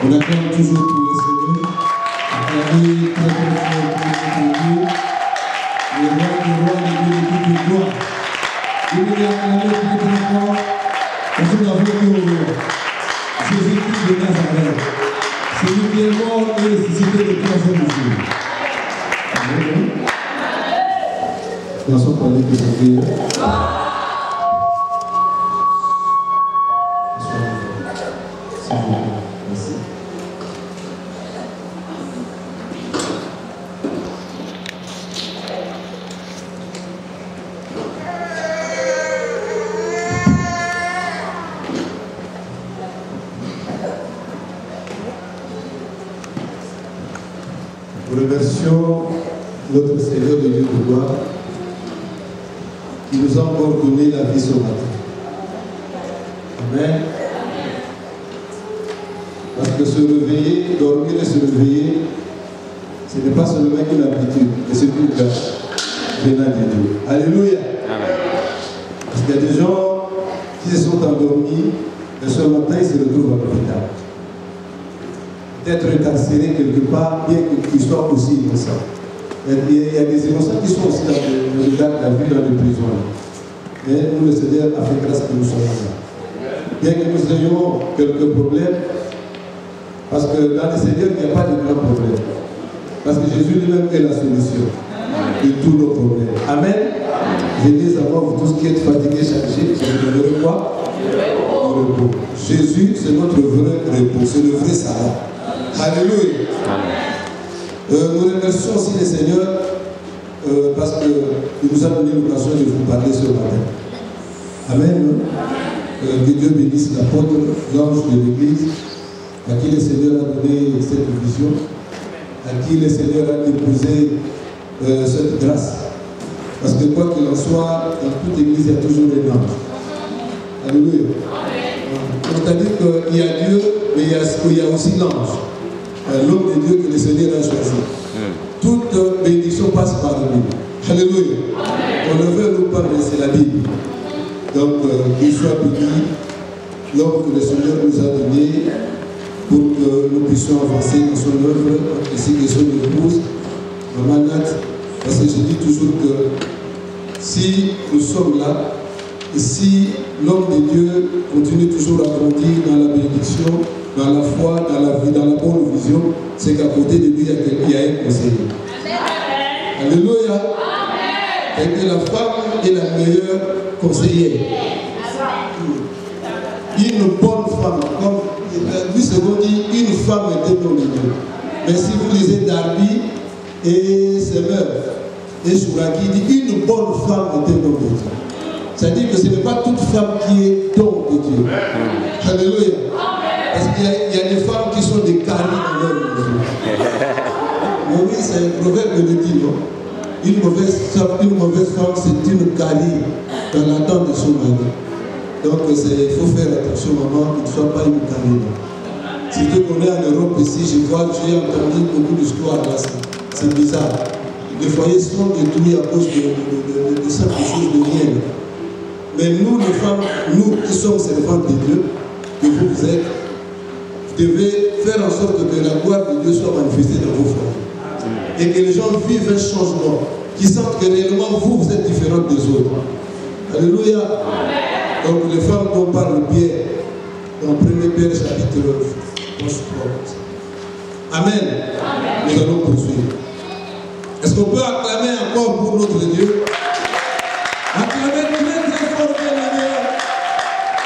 On acclame toujours pour le Seigneur. Acclamez très fort pour Dieu. Le roi des rois, le Dieu de toute gloire. Vous devez acclamer très fort. Parce que nous avons dit au roi, Jésus-Christ de Nazareth, celui qui est mort et ressuscité le troisième jour. Amen. Nous sommes parlés de sa vie. Nous remercions notre Seigneur de Dieu de gloire qui nous a encore donné la vie ce matin. Amen. Parce que se réveiller, dormir et se réveiller, ce n'est pas seulement une habitude, mais c'est une grâce venant de Dieu. Alléluia. Amen. Parce qu'il y a des gens qui se sont endormis, et ce matin ils se retrouvent à l'hôpital. D'être incarcéré quelque part, bien qu'ils soient aussi innocents. Il y a des innocents qui sont aussi dans le regard de la vie dans les prisons. Mais nous, le Seigneur a fait grâce que nous sommes là. Bien que nous ayons quelques problèmes, parce que dans le Seigneur, il n'y a pas de grands problèmes. Parce que Jésus lui-même est la solution de tous nos problèmes. Amen. Je dis à vous tous qui êtes fatigués, chargés, je vous donnerai quoi? Le repos. Jésus, c'est notre vrai repos, c'est le vrai salat. Alléluia. Nous remercions aussi le Seigneur parce qu'il nous a donné l'occasion de vous parler ce matin. Amen. Que Dieu bénisse l'apôtre, l'ange de l'Église, à qui le Seigneur a donné cette vision, à qui le Seigneur a déposé cette grâce. Parce que quoi qu'il en soit, dans toute Église, il y a toujours un ange. Alléluia. On a dit qu'il y a Dieu, mais il y a aussi l'ange. L'homme de Dieu que le Seigneur a choisi. Toute bénédiction passe par lui. Alléluia. On le veut ou pas, mais c'est la Bible. Donc, qu'il soit béni, l'homme que le Seigneur nous a donné pour que nous puissions avancer dans son œuvre, ainsi que son épouse, Maman Nat. Parce que je dis toujours que si nous sommes là, et si l'homme de Dieu continue toujours à grandir dans la bénédiction, dans la foi, dans la vie, dans la bonne vision, c'est qu'à côté de lui, il y a un conseiller. Amen. Alléluia. Amen. Et que la femme est la meilleure conseillère. Une bonne femme, comme lui se dit, une femme est un homme de Dieu. Mais si vous lisez Darby et ses meufs, et Souraki dit, une bonne femme est un homme de Dieu. C'est-à-dire que ce n'est pas toute femme qui est don de Dieu. Alléluia. Parce qu'il y a des femmes qui sont des caries dans leur maison. Mais oui, c'est un proverbe de dit, non? Une mauvaise femme, c'est une carie dans la tente de son mari. Donc il faut faire attention, maman, qu'il ne soit pas une carie. Surtout qu'on est en Europe ici, j'ai entendu beaucoup d'histoires là, c'est bizarre. Les foyers sont détruits à cause de simples choses de rien. Mais nous, les femmes, nous qui sommes servantes de Dieu, que vous êtes, vous devez faire en sorte que la gloire de Dieu soit manifestée dans vos foyers. Et que les gens vivent un changement, qui sentent que réellement vous êtes différents des autres. Alléluia. Donc les femmes dont parle Pierre, dans 1 Pierre chapitre 11. Amen. Nous allons poursuivre. Est-ce qu'on peut acclamer encore pour notre Dieu? Acclamer très fort de la manière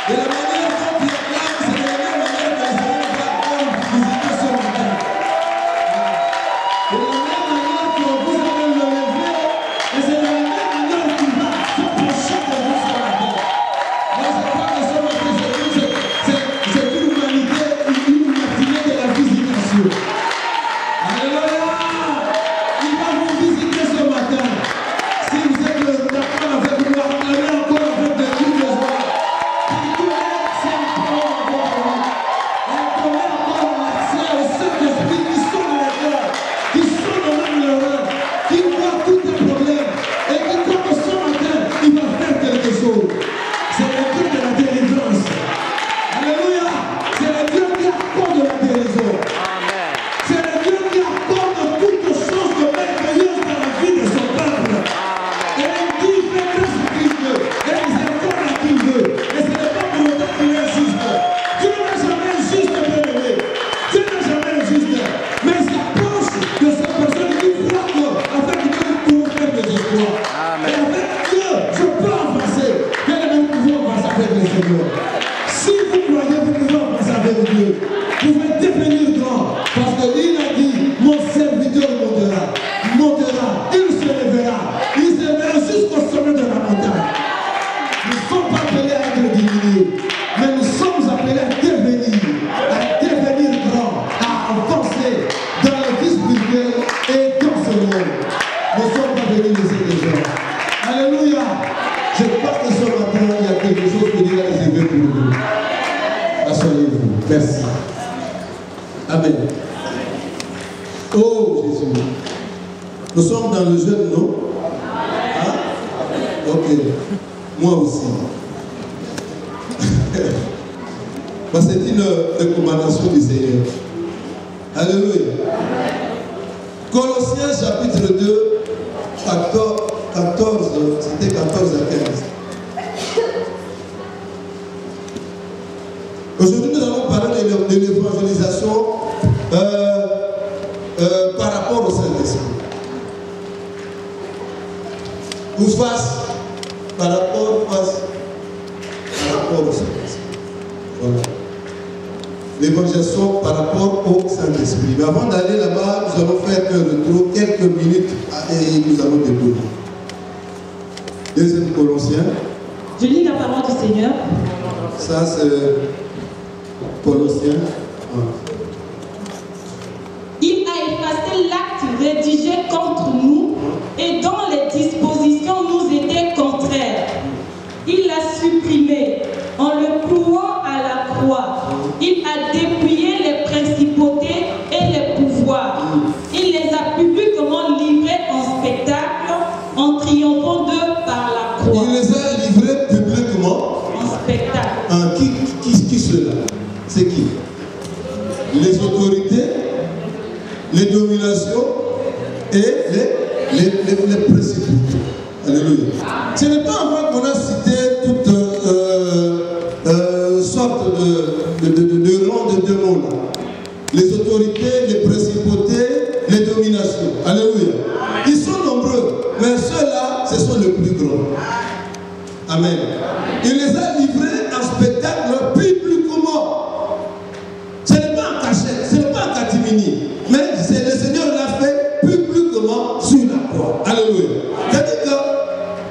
dont il acclame, c'est de la même manière que le Seigneur va visiter ce matin. De la même manière que vous allez le lever, et c'est de la même manière qu'il va s'approcher de vous ce matin. Moi, ce n'est pas que ce matin, c'est une humanité, une matinée de la visitation. Alléluia! Il va vous visiter ce matin. Si vous êtes Seigneur. Si vous croyez, vous pouvez avancer avec Dieu. Vous pouvez devenir grand. Parce qu'il a dit, mon serviteur montera, il se lèvera jusqu'au sommet de la montagne. Nous ne sommes pas appelés à être diminués, mais nous sommes appelés à devenir grands, à avancer dans le vie spirituel et dans ce monde. Nous ne sommes pas venus laisser des gens. Alléluia. Je crois que ce matin, il y a quelque chose que Dieu a réservé pour nous. Asseyez-vous. Merci. Amen. Oh Jésus. Nous sommes dans le jeûne, non? Hein? Ok. Moi aussi. C'est une recommandation du Seigneur. Alléluia. Colossiens chapitre 2, 14, c'était 14 à 15. Aujourd'hui, nous allons parler de l'évangélisation par rapport au Saint-Esprit. Ou face par rapport au Saint-Esprit. Voilà. L'évangélisation par rapport au Saint-Esprit. Mais avant d'aller là-bas, nous allons faire un retour, quelques minutes, et nous allons découvrir. Deuxième Colossiens. Je lis la parole du Seigneur. Ça, c'est Colossiens. Il a effacé l'acte rédigé contre nous et dont les dispositions nous étaient contraires. Il l'a supprimé en le clouant à la croix. Il a dépouillé les principautés et les pouvoirs. Il les a publiquement livrés en spectacle en triomphant d'eux par la croix. Il les a livrés publiquement en spectacle. Qui cela? C'est qui? Les autorités, les dominations et les principautés. Alléluia. Ce n'est pas avant qu'on a cité toutes sortes de rangs de démons. Les autorités, les principautés, les dominations. Alléluia. Ils sont nombreux, mais ceux-là, ce sont les plus grands. Amen. Il les a livrés en spectacle publiquement. Ce n'est pas en cachette, ce n'est pas en catimini, mais le Seigneur l'a fait publiquement sur la croix. Alléluia. C'est-à-dire que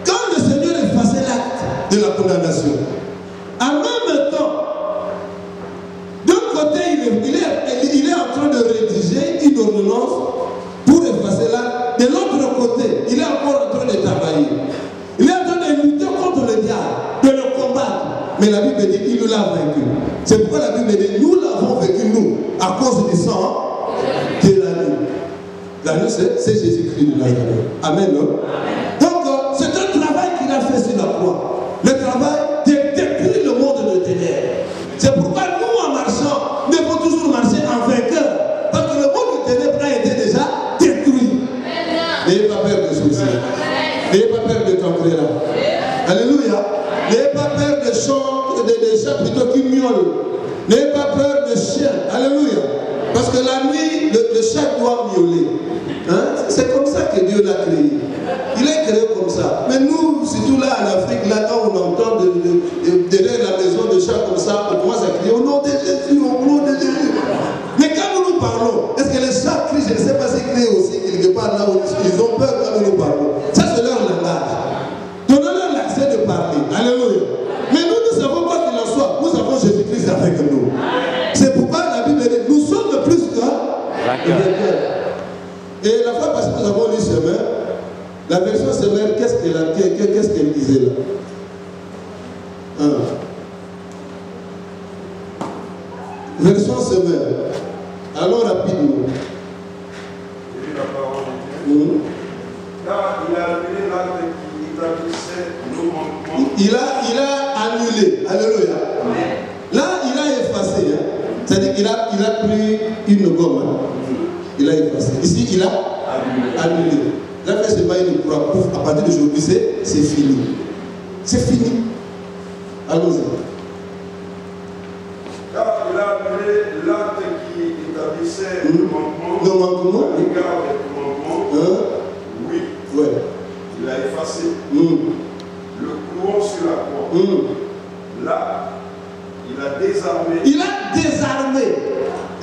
quand le Seigneur effaçait l'acte de la condamnation, en même temps, d'un côté, il est en train de rédiger une ordonnance pour effacer l'acte. De l'autre côté, il est encore en train de travailler. Il est en train de lutter contre le diable, de le combattre. Mais la Bible dit qu'il nous l'a vaincu. C'est pourquoi la Bible dit nous l'avons vaincu, nous, à cause du sang de l'agneau. L'agneau, c'est Jésus-Christ de Nazareth. Amen, non? Donc, c'est un travail qu'il a fait sur la croix. Le travail de détruire le monde de ténèbres. C'est pourquoi nous, en marchant, nous devons toujours marcher en vainqueur. Parce que le monde de ténèbres a été déjà détruit. N'ayez pas peur de soucis. N'ayez pas peur de cancrer là. Alléluia. N'ayez pas peur de chats plutôt qui miaulent. N'ayez pas peur de chiens. Alléluia. Parce que la nuit, le chat doit miauler. Hein? C'est comme ça que Dieu l'a créé. Il est créé comme ça. Mais nous, surtout là en Afrique, là quand on entend derrière la maison de chat comme ça, on commence à crier au nom de Jésus, au nom de Jésus. Mais quand nous nous parlons, est-ce que les chats crient? Je ne sais pas s'ils crient aussi quelque part là où ils ont peur quand nous nous parlons. Ça c'est leur langage. Donnons-leur l'accès de parler. Alléluia. Mais nous savons quoi qu'il en soit. Nous avons Jésus-Christ avec nous. C'est pourquoi la Bible dit, nous sommes le plus grands. Et la fois passée, nous avons lu Semeur. La version Semeur, qu'est-ce qu'elle disait là? Version Semeur. Alors rapidement. Car il a annulé l'acte qui établissait nos manquements. Il a annulé. Alléluia. Là, il a effacé. Hein. C'est-à-dire qu'il a pris une gomme. Hein. Il a effacé. Ici, il a annulé. Il a fait ce bail de croix. À partir d'aujourd'hui, c'est fini. C'est fini. Allons-y. Car il a annulé l'acte qui établissait nos manquements. Nos manquements. L'égard des manquements. Oui. Ouais. Il a effacé. Le clouant sur la croix. Là, il a désarmé. Il a désarmé.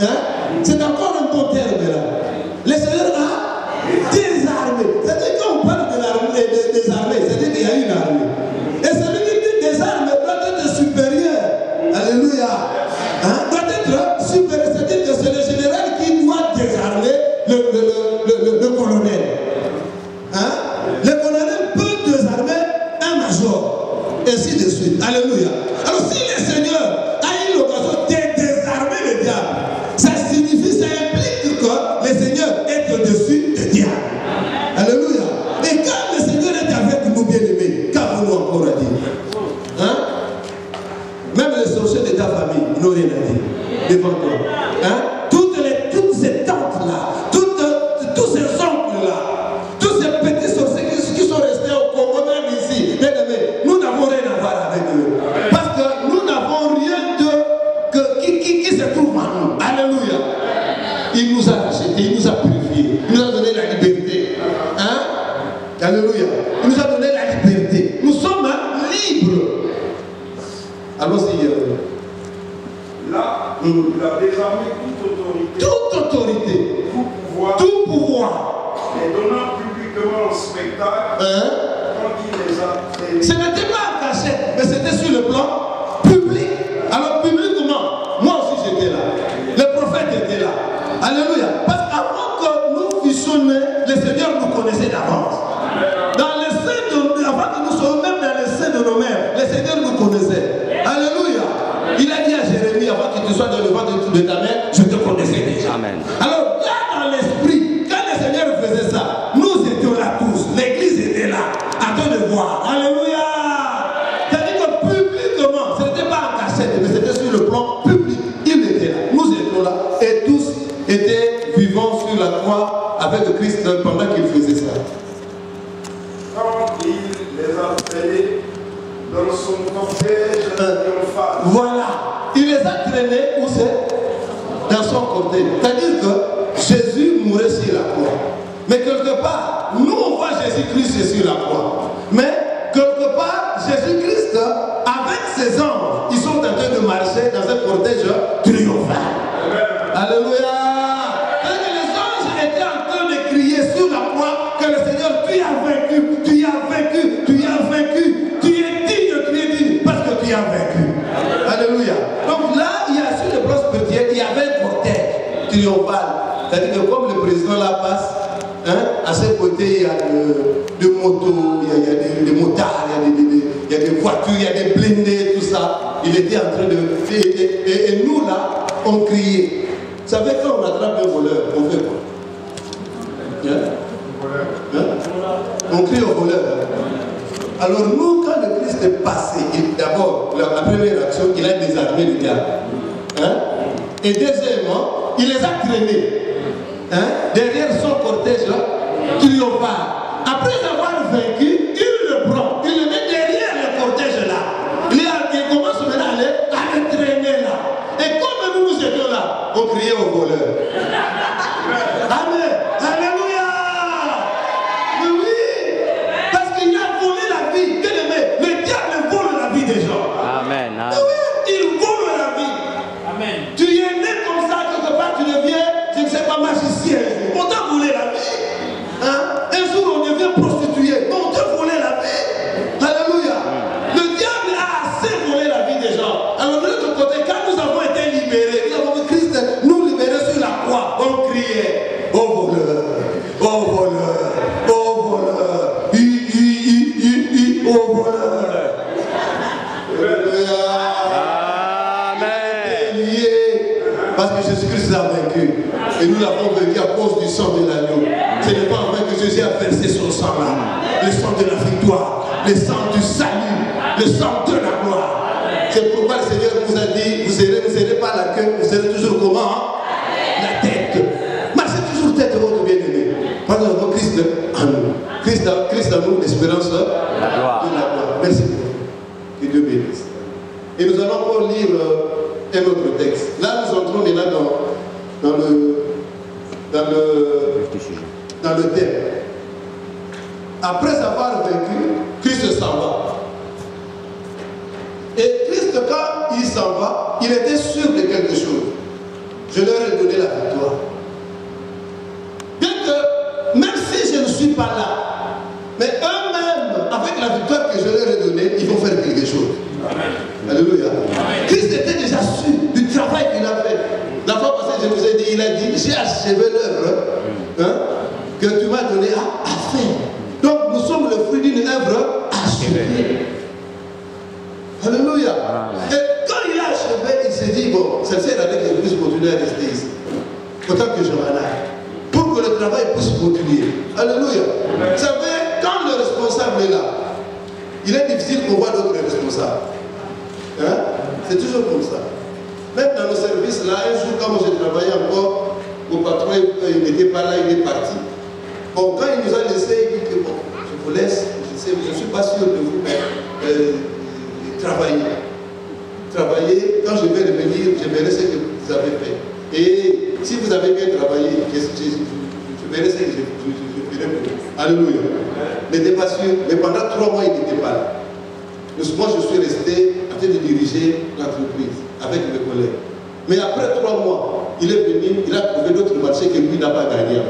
Hein? C'est encore un bon terme là. Le Seigneur a désarmé. C'est-à-dire quand on parle de l'armée, des armées, c'est-à-dire qu'il y a une armée. Et celui qui désarme doit être supérieur. Alléluia. Hein? Doit être supérieur. C'est-à-dire que c'est le général qui doit désarmer le colonel. Hein? Le colonel peut désarmer un major. Ainsi de suite. Alléluia. Alors si le Seigneur a eu l'occasion de désarmer le diable, ça signifie, ça implique que le Seigneur est au-dessus du diable. Alléluia. Et quand le Seigneur est avec nous, bien-aimés, qu'avons-nous encore à dire? Hein? Même les sorciers de ta famille n'ont rien à dire devant toi. Hein? Toutes ces tantes-là, tous ces oncles-là, tous ces petits sorciers qui sont restés au Congo, même ici, bien-aimés, nous n'avons rien à voir avec eux. Parce que nous n'avons rien qui se trouve en nous. Alléluia. Il nous a rachetés, il nous a purifiés, il nous a donné la liberté. Hein? Alléluia. Il nous a donné la liberté. Nous sommes libres. Allons-y. Là, il a désarmé toute autorité. Toute autorité. Tout pouvoir. Et donnant publiquement en spectacle, Hein? quand il les a traînés. Ce n'était pas en cachette, mais c'était sur le plan public. Alors publiquement, moi aussi j'étais là. Le prophète était là. Alléluia. Parce qu'avant que nous fussions nés, le Seigneur nous connaissait d'avance. Avant que nous soyons même dans le sein de nos mères, le Seigneur nous connaissait. Alléluia. Il a dit à Jérémie, avant qu'il te soit dans le ventre de ta mère, je te connaissais déjà. Amen. Alors là dans l'esprit, quand le Seigneur faisait ça, nous étions là tous. L'église était là, en train de voir. Alléluia. C'est-à-dire que publiquement, ce n'était pas en cachette, mais c'était sur le plan public. Il était là. Nous étions là. Et tous étaient vivants sur la croix avec Christ pendant qu'il faisait ça. Quand il les a traînés dans son cortège triomphal. Voilà. Il les a traînés, où c'est? Dans son cortège. C'est-à-dire que Jésus mourait sur la croix. Mais quelque part, nous on voit Jésus-Christ sur la croix. Mais quelque part, Jésus-Christ, avec ses anges, ils sont en train de marcher dans un cortège triomphal. Alléluia. C'est-à-dire que les anges étaient en train de crier sur la croix que le Seigneur, tu as vaincu, tu as vaincu, tu as vaincu, tu es digne, parce que tu as vaincu. Alléluia. Donc là, il y a sur le plan spirituel, il y avait un cortège triomphal. C'est-à-dire que comme le président là passe, hein, à ses côtés, il y a des motos, il y a des motards, il y a des voitures, il y a des blindés, tout ça. Il était en train de... Et nous là, on criait. Vous savez, quand on attrape un voleur, on fait quoi? Hein? On crie au voleur. Alors nous, quand le Christ est passé, d'abord, la première action, il a désarmé le diable. Hein? Et deuxièmement, il les a traînés. Hein? Derrière son cortège triomphal. Après avoir vaincu, il le prend, il le met derrière le cortège là. Il commence maintenant à le traîner là. Et comme nous étions là, on criait au voleur. Amen. Alléluia. Mais oui, parce qu'il a volé la vie. Bien aimé, le diable vole la vie des gens. Amen. Amen. Oui, il vole la vie. Amen. Tu es né comme ça, quelque part tu deviens, je ne sais pas, magicien. On t'a volé la vie. Hein? Un jour on devient prostitué. On t'a volé la vie. Alléluia. Le diable a assez volé la vie des gens. Alors de l'autre côté, quand nous avons été libérés, nous avons vu Christ nous libérer sur la croix. On criait, oh voleur, oh voleur, oh voleur, oh voleur. Amen. Parce que Jésus-Christ a vaincu. Et nous l'avons vaincu à cause du sang de l'agneau. Ce n'est pas en vain que Jésus a versé son sang là. Le sang de la victoire, le sang du salut, le sang de la gloire. C'est pourquoi le Seigneur vous a dit, vous serez pas la queue, vous serez toujours comment? La tête. Marchez toujours tête votre bien-aimé. Parce que nous avons Christ en nous. Christ en nous, l'espérance de la gloire. Merci beaucoup. Que Dieu bénisse. Et nous allons encore lire un autre texte. Là, nous entrons maintenant dans le thème. Après avoir vaincu, Christ s'en va. Et Christ, quand il s'en va, il était sûr de quelque chose. Je leur ai donné la victoire. Bien que, même si je ne suis pas là, mais eux-mêmes, avec la victoire que je leur ai donnée, ils vont faire quelque chose. Amen. Alléluia. Amen. Christ était déjà sûr du travail qu'il a fait. La fois passée, je vous ai dit, il a dit, j'ai achevé l'œuvre que tu m'as donné à faire. Donc, nous sommes le fruit d'une œuvre achevée. Alléluia. Amen. Et quand il a achevé, il s'est dit, bon, ça sert à rien que je puisse continuer à rester ici. Autant que je m'en aille. Pour que le travail puisse continuer. Alléluia. Amen. Vous savez, quand le responsable est là, il est difficile qu'on voit d'autres responsables. Hein? C'est toujours comme ça. Même dans nos services, là, un jour, quand je travaillais encore, mon patron n'était pas là, il est parti. Bon, quand il nous a laissé, il dit que bon, je vous laisse, je ne suis pas sûr de vous travailler. Travailler, quand je vais revenir, je verrai ce que vous avez fait. Et si vous avez bien travaillé, je verrai ce que je ferai pour vous. Alléluia. Il n'était pas sûr, mais pendant 3 mois, il n'était pas là. Moi, je suis resté en train de diriger l'entreprise avec mes collègues. Mais après 3 mois, il est venu, il a trouvé d'autres marchés que lui n'a pas gagné.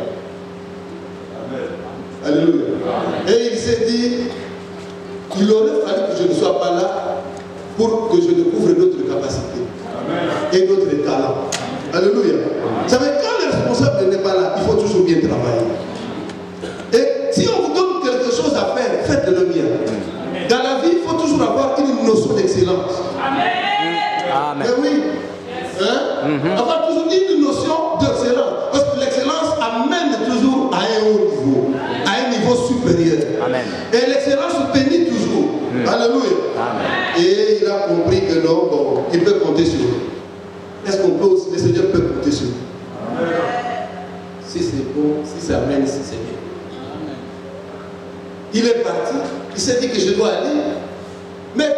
Amen. Alléluia. Amen. Et il s'est dit, il aurait fallu que je ne sois pas là pour que je découvre d'autres capacités. Amen. Et d'autres talents. Alléluia. Vous savez, quand le responsable n'est pas là, il faut toujours bien travailler. Et si on vous donne quelque chose à faire, faites-le bien. Dans la vie, il faut toujours avoir une notion d'excellence. Amen. Mais oui. Hein? Avoir toujours une notion d'excellence. Parce que l'excellence amène toujours à un haut niveau, à un niveau supérieur. Amen. Et l'excellence bénit toujours. Alléluia. Amen. Et il a compris que non, bon, il peut compter sur nous. Est-ce qu'on peut aussi, le Seigneur peut compter sur nous? Amen. Si c'est bon, si ça amène, si c'est bien. Il est parti, il s'est dit que je dois aller. Mais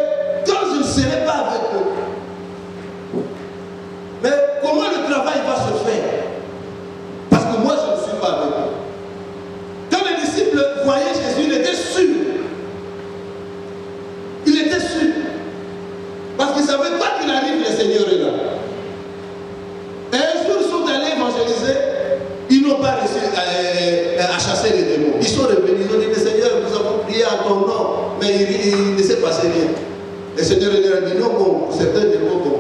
quand je ne serai pas avec eux, mais comment le travail va se faire? Parce que moi je ne suis pas avec eux. Quand les disciples voyaient Jésus, il était sûr. Il était sûr. Parce qu'ils savaient quoi qu'il arrive, le Seigneur est là. Et un jour, ils sont allés évangéliser. Ils n'ont pas réussi à chasser les démons. Ils sont revenus, ils ont dit, le Seigneur, nous avons prié à ton nom, mais il ne s'est passé rien. Le Seigneur leur a dit, non, bon, certains démons, bon,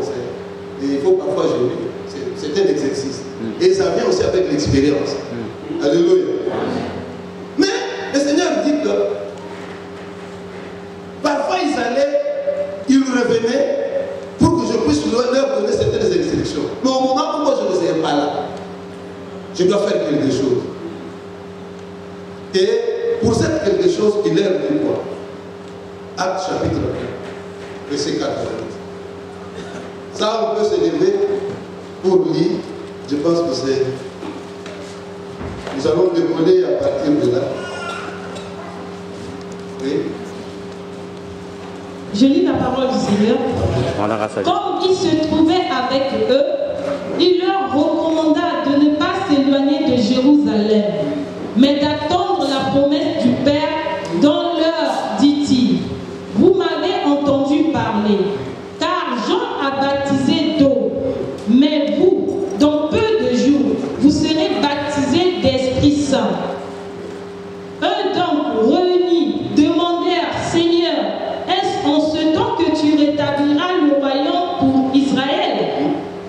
il faut parfois jeûner. C'est un exercice. Et ça vient aussi avec l'expérience. Alléluia. Mais le Seigneur dit que parfois ils allaient, ils revenaient pour que je puisse leur donner certaines instructions. Mais au moment où moi je ne serai pas là, je dois faire quelque chose. Et pour cette quelque chose, il leur dit quoi? Acte chapitre 1, verset 4. Ça, on peut se lever pour lire. Je pense que c'est... Nous allons décoller à partir de là. Oui. Je lis la parole du Seigneur. Comme il se trouvait avec eux, il leur recommanda de ne pas s'éloigner de Jérusalem, mais d'attendre la promesse du Père dont leur dit-il. Vous m'avez entendu parler, car Jean a baptisé d'eau, mais vous, dans peu de jours, vous serez baptisés d'Esprit Saint. Eux donc, réunis, demandèrent, Seigneur, est-ce en ce temps que tu rétabliras le royaume pour Israël?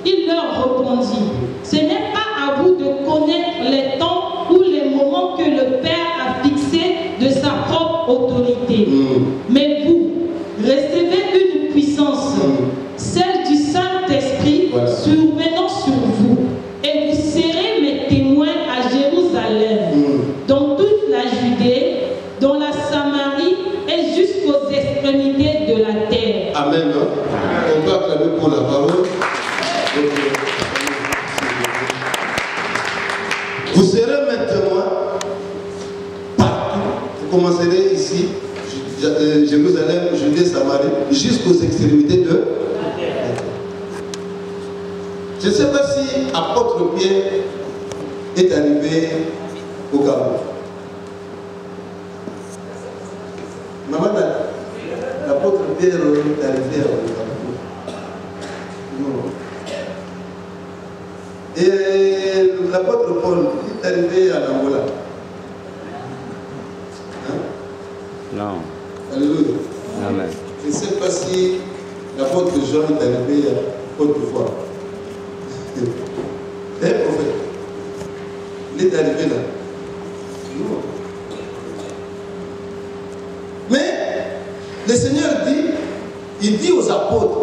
Il leur répondit, ce n'est pas à vous de connaître les temps ou les moments que le Père a fixés de sa propre autorité. Mais vous, recevez une puissance, celle du Saint-Esprit, survenant sur vous, et vous serez mes témoins à Jérusalem, dans toute la Judée, dans la Samarie et jusqu'aux extrémités de la terre. Amen. On peut acclamer pour la parole. Vous serez maintenant partout. Vous commencerez ici, Jérusalem, Judée, Samarie, jusqu'aux extrémités de la terre. Je ne sais pas si apôtre Pierre est arrivé au Gabon. Maman, l'apôtre Pierre est arrivé au Gabon. l'apôtre Paul est arrivé à Angola. Hein? Non. Alléluia. Amen. Je ne sais pas si l'apôtre Jean est arrivé à Côte d'Ivoire. Un prophète. Il est arrivé là. Non. Mais le Seigneur dit, il dit aux apôtres,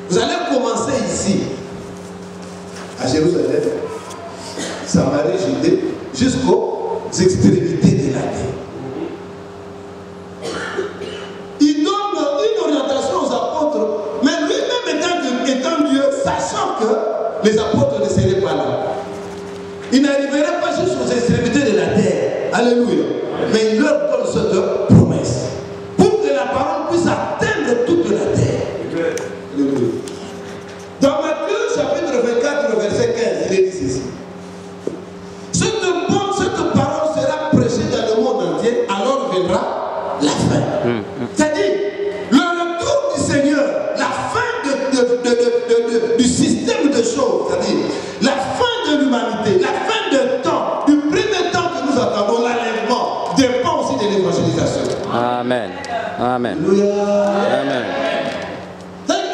vous allez commencer ici, à Jérusalem, Samarie, Judée, jusqu'aux extrémités de la terre. Il donne une orientation aux apôtres, mais lui-même étant Dieu, sachant que les apôtres ne seraient pas là. Il n'arriverait pas jusqu'aux extrémités de la terre. Alléluia. Mais il leur donne cette promesse. Pour que la parole puisse atteindre toute la terre. Alléluia. Dans Matthieu chapitre 24, verset 15, il est dit ceci. Cette parole sera prêchée dans le monde entier, alors viendra la fin. C'est-à-dire, le retour du Seigneur, la fin du système de choses, c'est-à-dire la fin de l'humanité, la fin de temps, du premier temps que nous attendons, l'enlèvement, dépend aussi de l'évangélisation. Amen. Amen. Alléluia. Amen.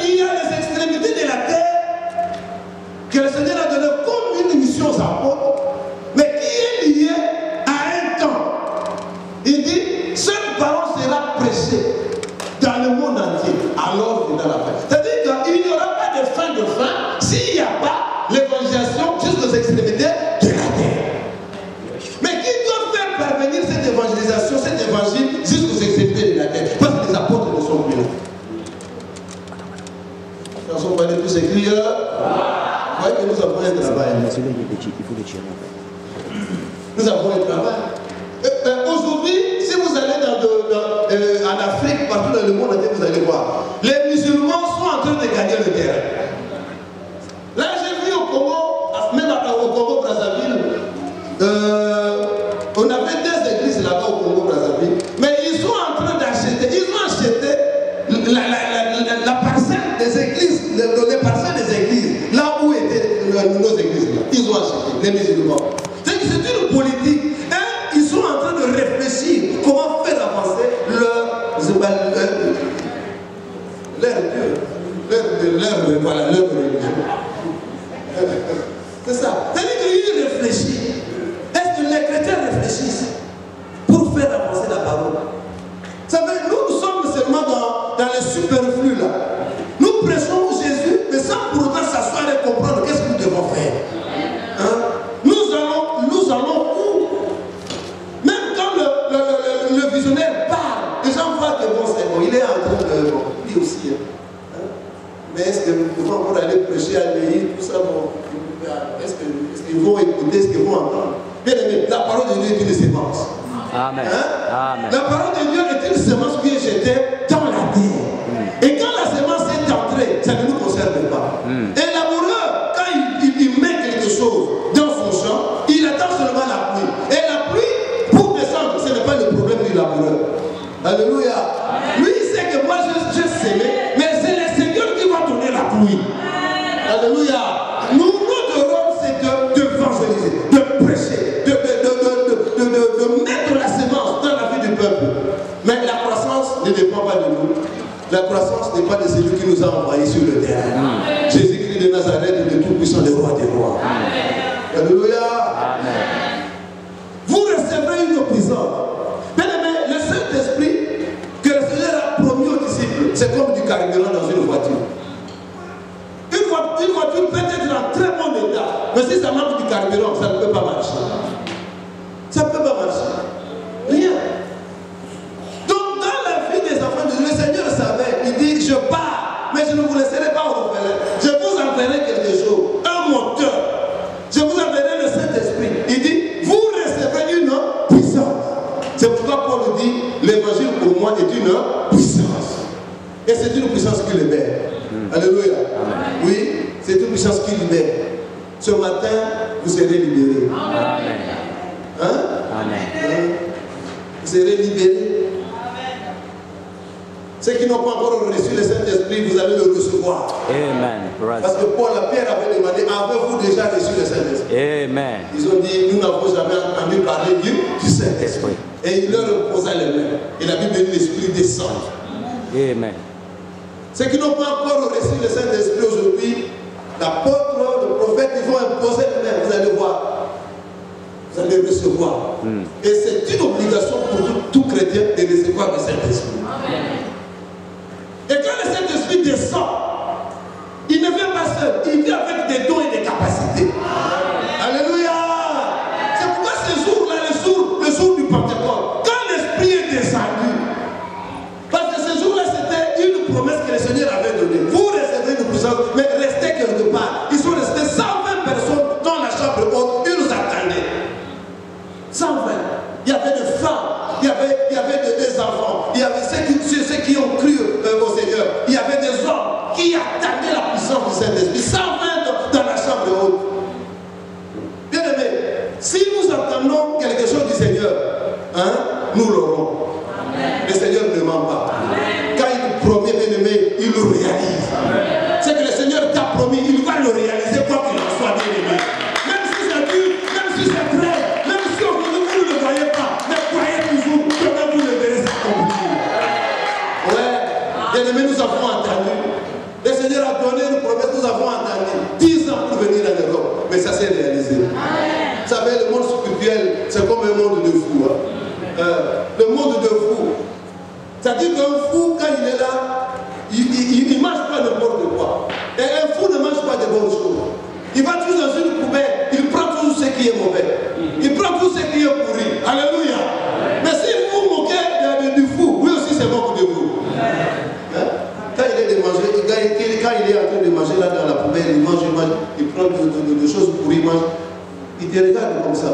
Il y a les extrémités de la terre que le Seigneur a donné comme une mission aux apôtres, mais qui est liée à un temps. Il dit, cette parole sera prêchée dans le monde entier, alors c'est dans la fin. C'est-à-dire qu'il n'y aura pas de fin s'il n'y a pas l'évangélisation jusqu'aux extrémités de la terre. Mais qui doit faire parvenir cette évangélisation, cet évangile jusqu'aux extrémités de la terre? Parce que les apôtres ne sont plus là. Nous sommes pas tous écrits. Vous voyez que nous avons un travail. Nous avons un travail. Aujourd'hui, si vous allez en Afrique, partout dans le monde entier, vous allez voir, les musulmans sont en train de gagner le terrain. Là, j'ai vu au Congo, même au Congo-Brazzaville, on avait des églises là-bas au Congo-Brazzaville, mais ils sont en train d'acheter, ils ont acheté la parcelle des églises, les parcelles des églises, là où étaient nos églises, là. Ils ont acheté, les musulmans. C'est une politique. Et ils sont en train de réfléchir comment faire avancer leur religion. C'est ça. C'est-à-dire qu'ils réfléchissent. Est-ce que les chrétiens réfléchissent pour faire avancer la parole? Vous savez, nous sommes seulement dans les superflus là. Nous prêchons Jésus, mais sans pour autant s'asseoir et comprendre qu'est-ce que nous devons faire. Hein? Nous allons où? Même quand le visionnaire parle, les gens voient que bon, c'est bon, il est en train de. Bon, lui aussi. Hein? Mais est-ce que nous pouvons encore aller prêcher à l'Église, tout ça, bon, est-ce qu'ils vont écouter, est-ce qu'ils vont entendre? Bien aimé, la parole de Dieu est une sémence. Amen. Hein? Amen. La parole de Dieu est une sémence qui est jetée dans la terre. Et quand la sémence est entrée, ça ne nous concerne pas. Et l'amoureux, quand il met quelque chose dans son champ, il attend seulement la pluie. Et la pluie, pour descendre, ce n'est pas le problème du laboureur. Alléluia. Lui, il sait que moi, je s'aimé, mais c'est le Seigneur qui va donner la pluie. Alléluia. Notre rôle, c'est d'évangéliser, de prêcher, de mettre la sémence dans la vie du peuple. Mais la croissance ne dépend pas de nous. La croissance n'est pas de celui qui nous a envoyés sur le terrain. Jésus-Christ de Nazareth, le Tout-Puissant, le Roi des Rois. Alléluia. Vous recevrez une puissance. Bien aimé, le Saint-Esprit que le Seigneur a promis aux disciples, c'est comme du carburant dans une voiture. Une voiture peut être en très bon état, mais si ça manque du carburant, ça ne peut pas marcher. Ça ne peut pas marcher. Rien. Donc, dans la vie des enfants de Dieu, le Seigneur savait, il dit, je pars, mais je ne vous laisserai pas orphelin. Je vous enverrai quelque chose, un moteur. Je vous enverrai le Saint-Esprit. Il dit, vous recevrez une puissance. C'est pourquoi Paul dit, l'évangile pour moi est une puissance. Et c'est une puissance qui libère. Alléluia. Oui, c'est une puissance qui libère. Ce matin, vous serez libérés. Amen. Hein? Amen. Vous serez libérés. Ce Ceux qui n'ont pas encore reçu le Saint-Esprit, vous allez le recevoir. Amen. Parce que Paul, Pierre avait demandé, avez-vous déjà reçu le Saint-Esprit? Amen. Ils ont dit, nous n'avons jamais entendu parler du Saint-Esprit. Et il leur posa les mains. Et la Bible dit, l'Esprit descend. Amen. Ceux qui n'ont pas encore reçu le Saint-Esprit aujourd'hui, l'apôtre, le prophète, ils vont imposer les mains. Vous allez voir. Vous allez recevoir. Et c'est une obligation pour tout chrétien de recevoir le Saint-Esprit. Et quand le Saint-Esprit descend, il ne vient pas seul, il vient avec des dons et des capacités. Alléluia. C'est pourquoi ce jour-là, le jour du Pentecôte, quand l'Esprit est descendu, parce que ce jour-là, c'était une promesse que le Seigneur avait donnée. Vous recevez une puissance, mais restez quelque part. Ils sont restés 120 personnes dans la chambre haute, ils nous attendaient. 120. Il y avait des femmes, il y avait des enfants, il y avait ceux qui ont cru au Seigneur, il y avait des hommes qui attendaient la puissance du Saint-Esprit. 120 dans la chambre haute. Bien aimé, si nous entendons quelque chose du Seigneur, hein, nous l'aurons. Le Seigneur ne ment pas. Quand il promet, bien aimé, il le réalise. C'est que le Seigneur t'a promis, il va le réaliser quoi qu'il en soit, bien aimé. Même si c'est dur, même si c'est vrai, même si vous ne le voyez pas, mais croyez toujours que même vous le verrez s'accomplir. Ouais, bien aimé, nous avons entendu. Le Seigneur a donné une promesse, nous avons entendu. 10 ans pour venir en Europe, mais ça s'est réalisé. Vous savez, le monde spirituel, c'est comme un monde de fous. Hein. Le monde de fous. C'est-à-dire qu'un fou, quand il est là, il ne mange pas n'importe quoi. Et un fou ne mange pas de bonnes choses. Il va toujours dans une poubelle, il prend tout ce qui est mauvais. Il prend tout ce qui est pourri. Alléluia. Mais si vous vous moquez du fou, lui aussi se moque de vous. Hein? Quand il est de manger, quand il est en train de manger là dans la poubelle, il mange, il prend des choses pourries, il mange. Il te regarde comme ça.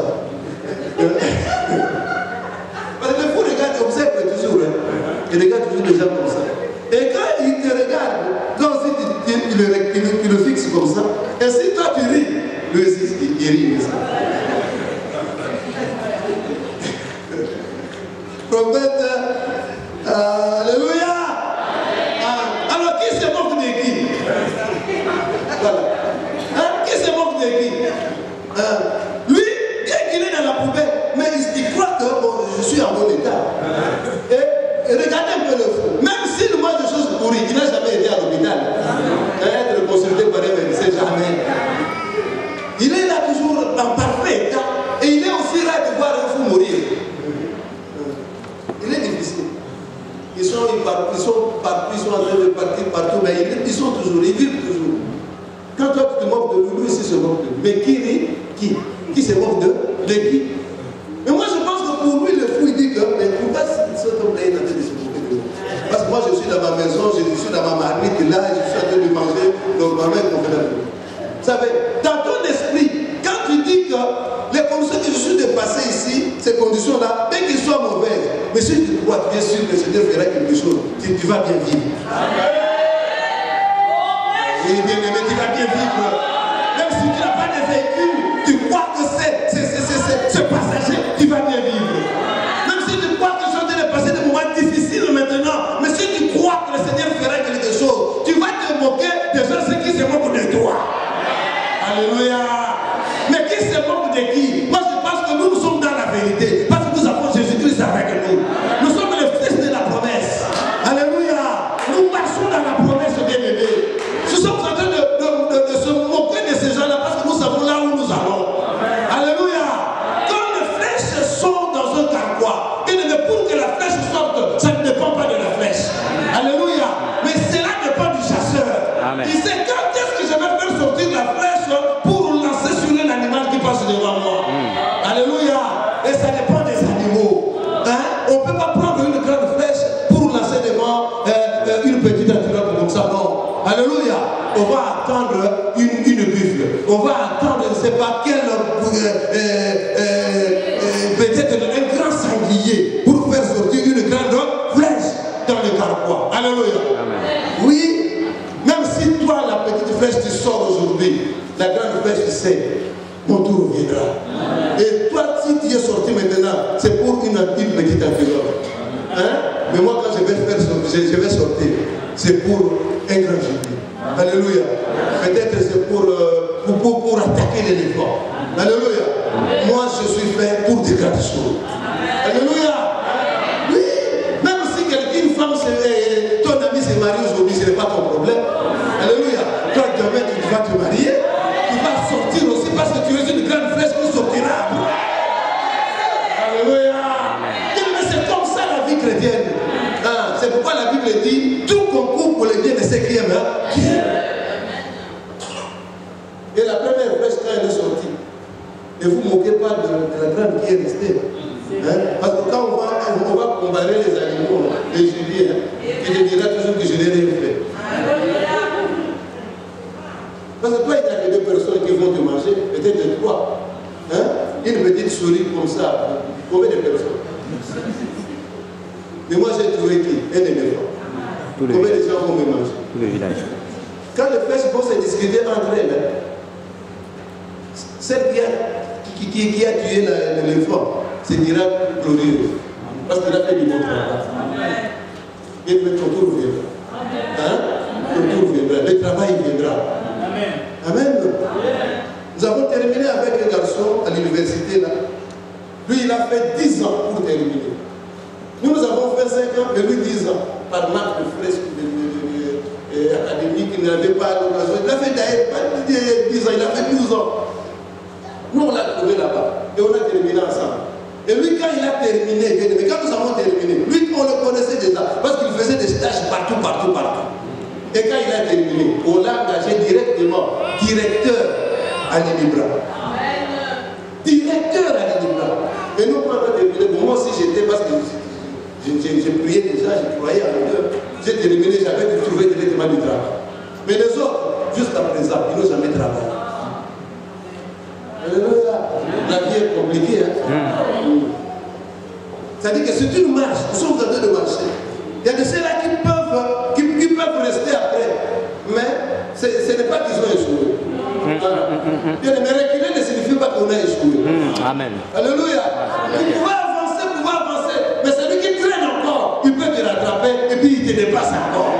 Parce que le fou regarde, observe toujours. Hein? Il regarde toujours les gens comme ça. Et quand il te regarde, toi aussi tu le fixes comme ça. Et si toi tu ris, lui aussi il rit comme ça. Prophète, alléluia. Alors qui se moque de qui? Voilà. Hein? Qui se moque de qui? Lui, bien qu'il est dans la poubelle, mais il croit que bon, je suis en bon état. Et regardez un peu le fou. Même s'il mange des choses pourries, il n'a jamais été à l'hôpital. Être consulté par un médecin, jamais. Il est là toujours en parfait état. Et il est aussi là de voir un fou mourir. Il est difficile. Ils sont partout, ils sont en train de partir partout, mais ils sont toujours, ils vivent toujours. Quand toi tu te moques de lui, aussi se moque de lui. Mais qui rit? Qui se moque de qui? Mais moi je pense que pour lui, le fou, il dit que, mais pourquoi cet homme-là est en train de se moquer de moi? Parce que moi je suis dans ma maison, je suis dans ma marmite, là, je suis en train de manger, donc ma mère convenable. Vous savez, dans ton esprit, quand tu dis que les conditions que je suis de passer ici, ces conditions-là, bien qu'elles soient mauvaises, mais si tu crois bien sûr que le Seigneur fera quelque chose, tu vas bien vivre. Oui, bien aimé, tu vas bien vivre. Même si tu n'as pas de véhicule, tu crois que c'est passager, tu vas bien vivre. Même si tu crois que je suis en train de passer des moments difficiles maintenant, mais si tu crois que le Seigneur fera quelque chose, tu vas te moquer des gens qui se moquent de toi. Alléluia. Mais qui se moque de qui? Moi je pense que nous sommes dans la vérité. Parce que nous avons Jésus-Christ avec nous. Nous sommes les fils de la promesse. Alléluia. Nous marchons dans la promesse bien-aimée. Nous sommes en train de se moquer de ces gens-là parce que nous savons là où nous allons. Alléluia. Quand les flèches sont dans un carquois, pour que la flèche sorte, ça ne dépend pas de la flèche. Alléluia. Mais cela dépend du chasseur. Amen. Il sait quand est-ce que je vais faire sortir la flèche pour lancer sur un animal qui passe devant moi. Alléluia. Et ça dépend des animaux. Hein? On ne peut pas prendre une grande flèche pour lancer devant une petite antilope comme ça. Non. Alléluia. On va attendre une buffle. On va attendre, je ne sais pas quel, peut-être un grand sanglier pour faire sortir une grande flèche dans le carquois. Alléluia. Amen. Oui, même si toi, la petite flèche, tu sors aujourd'hui, la grande flèche, tu sais, mon tour viendra. Amen. Et toi, si tu es sorti maintenant, c'est pour une petite antilope. Hein? Mais moi, quand je vais sortir, c'est pour un grand gibier. Alléluia. Peut-être c'est pour attaquer l'éléphant. Alléluia. Moi, je suis fait pour des grandes choses. Alléluia. Oui. Même si une femme, ton ami s'est marié aujourd'hui, ce n'est pas ton problème. Alléluia. Toi, demain, tu vas te marier. Tu vas sortir aussi parce que tu es une grande flèche qui sortira. Alléluia. Mais c'est comme ça la vie chrétienne. Ah, c'est pourquoi la Bible dit tout concourt pour les biens de ceux qui aiment. Et la première flèche, quand elle est sortie, ne vous moquez pas de la grande qui est restée. Hein? Parce que quand on va comparer les animaux, les gibiers, tu te diras toujours que je n'ai rien fait. Parce que toi, il y a que deux personnes qui vont te manger, peut-être trois. Hein? Une petite souris comme ça, combien de personnes? Mais moi, j'ai trouvé qui? Un éléphant. Combien de gens vont me manger? Tout le village. Quand les flèches vont se discuter entre elles, celle qui a tué l'éléphant se dira glorieuse. Parce qu'elle a fait du bon travail. Et ton tour viendra. Hein? Ton tour viendra. Le travail viendra. Amen. Nous avons terminé avec un garçon à l'université là. Lui, il a fait 10 ans pour terminer. Nous avons fait 5 ans, mais lui 10 ans. Par marque de fresque académique, il n'avait pas l'occasion. Il a fait d'ailleurs pas 10 ans, il a fait 12 ans. Nous, on l'a trouvé là-bas. Et on a terminé ensemble. Et lui, quand il a terminé, mais quand nous avons terminé, lui, on le connaissait déjà. Parce qu'il faisait des stages partout. Et quand il a terminé, on l'a engagé directement, directeur à l'Inibra. Directeur à l'Inibra. Et nous, quand on a terminé, moi aussi j'étais, parce que j'ai prié déjà, j'ai croyé en Dieu. J'ai terminé, j'avais trouvé directement du travail. Mais les autres, jusqu'à présent, ils n'ont jamais travaillé. La vie est compliquée. Hein? C'est-à-dire que c'est une marche, nous sommes en train de marcher. Il y a de ceux-là qui peuvent rester après. Mais ce n'est pas qu'ils ont échoué. Mais reculer ne signifie pas qu'on a échoué. Amen. Alléluia. Vous pouvez avancer. Mais celui qui traîne encore, il peut te rattraper et puis il te dépasse encore.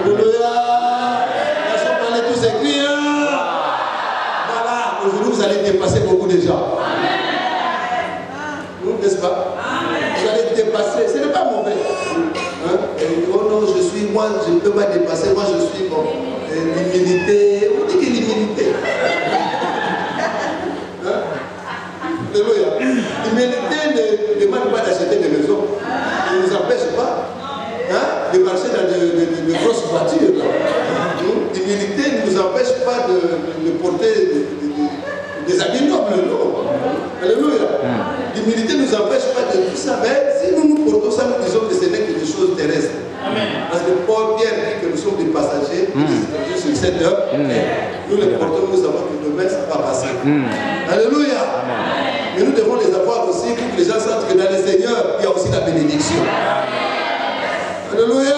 Alléluia. Laissons parler tous ces cris. Voilà, aujourd'hui vous allez dépasser beaucoup de gens. N'est-ce pas? Vous allez dépasser. Ce n'est pas mauvais. Hein? Oh non, moi je ne peux pas dépasser. Moi je suis bon. L'humilité. On dit que l'humilité. Hein? Alléluia. L'humilité ne demande pas d'acheter des maisons. Ne nous empêche pas, hein, de marcher dans de grosses voitures. L'humilité ne nous empêche pas de porter des habits nobles. Non. Alléluia. L'humilité ne nous empêche pas de tout ça. Mais si nous portons ça, nous disons que ce n'est que des choses terrestres. Parce que Paul Pierre dit que nous sommes des passagers sur cette heure. Nous les portons, nous savons que demain ça va passer. Alléluia. Mais nous devons les avoir aussi pour que les gens sentent que dans le Seigneur, il y a aussi la bénédiction. Alléluia.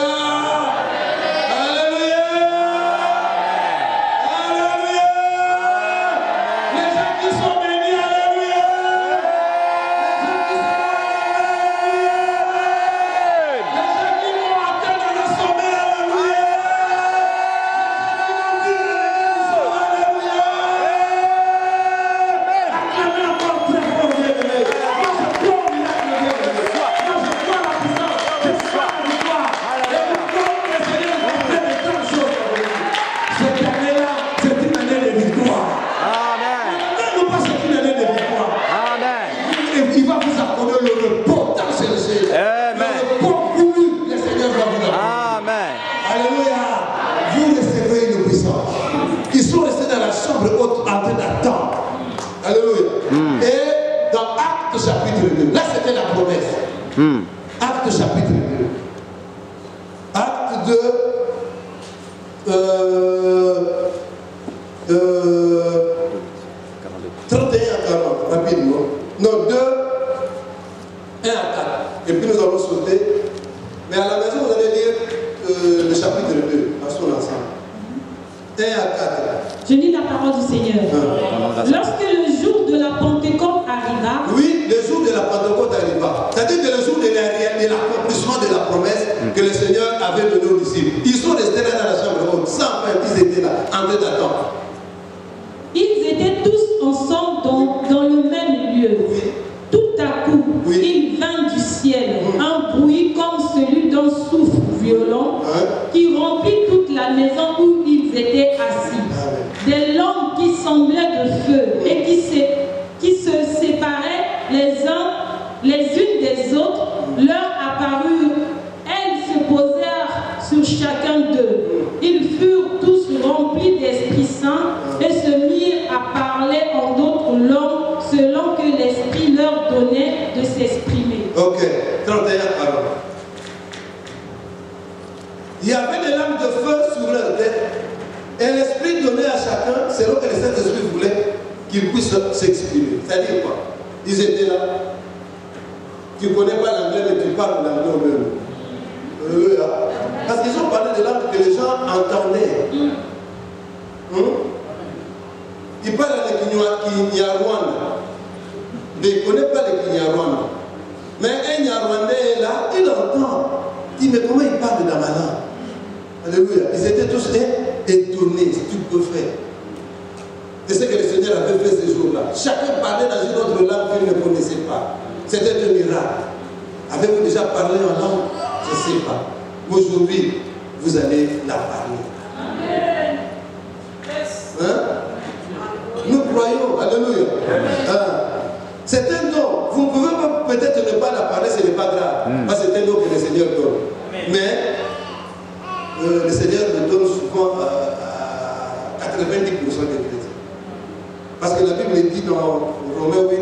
Acte chapitre 2. Acte 2. 31 à 40, rapidement. Non, 2, 1 à 4. Et puis nous allons sauter. Mais à la maison, vous allez lire le chapitre 2 dans son ensemble. 1 à 4. Je lis la parole du Seigneur. Lorsque le jour de la Pentecôte arriva. Oui, le jour de la Pentecôte arriva. C'est-à-dire que le jour de l'accomplissement en train d'attendre. Ils étaient tous ensemble dans le même lieu. Oui. Tout à coup, Oui. il vint du ciel un bruit comme celui d'un souffle violent qui remplit toute la maison où ils étaient assis. Des lampes qui semblaient de feu et qui se séparaient les unes des autres leur apparurent. Elles se posèrent sur chacun d'eux. Ils furent tous remplis d'Esprit Saint et se mirent à parler en d'autres langues selon que l'Esprit leur donnait de s'exprimer. Ok, 31 paroles. Il y avait des lampes de feu sur leur tête et l'Esprit donnait à chacun selon que le Saint-Esprit voulait qu'il puisse s'exprimer. C'est-à-dire quoi? Ils étaient là. Tu ne connais pas l'anglais, mais tu parles l'anglais au même. Alléluia. Parce qu'ils ont parlé de langues que les gens entendaient. Ils parlent le Kinyarwanda. Mais ils ne connaissent pas le Kinyarwanda. Mais un Nyarwandais est là, il entend. Il dit, mais comment il parle dans ma langue? Alléluia. Ils étaient tous étonnés, stupéfaits de ce que le Seigneur avait fait ces jours-là. Chacun parlait dans une autre langue qu'il ne connaissait pas. C'était un miracle. Avez-vous déjà parlé en langue? Je ne sais pas. Aujourd'hui, vous allez la parler. Amen. Hein? Nous croyons. Alléluia. C'est un don. Vous ne pouvez pas peut-être ne pas la parler, ce n'est pas grave. Parce que c'est un don que le Seigneur donne. Mais le Seigneur le donne souvent à 90% des chrétiens. Parce que la Bible dit dans Romains 8,